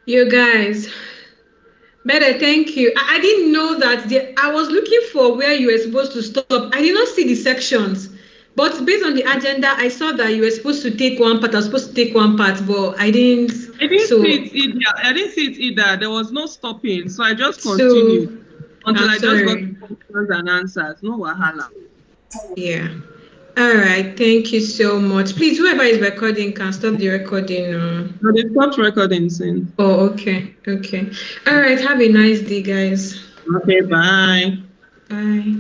You guys, better thank you. I didn't know that I was looking for where you were supposed to stop. I did not see the sections. But based on the agenda, I saw that you were supposed to take one part. I was supposed to take one part, but I didn't. See it either. I didn't see it either. There was no stopping, so I just continued until I just got questions and answers. No wahala. Yeah. All right. Thank you so much. Please, whoever is recording can stop the recording. No, they stopped recording soon. Oh, okay. Okay. All right. Have a nice day, guys. Okay. Bye. Bye.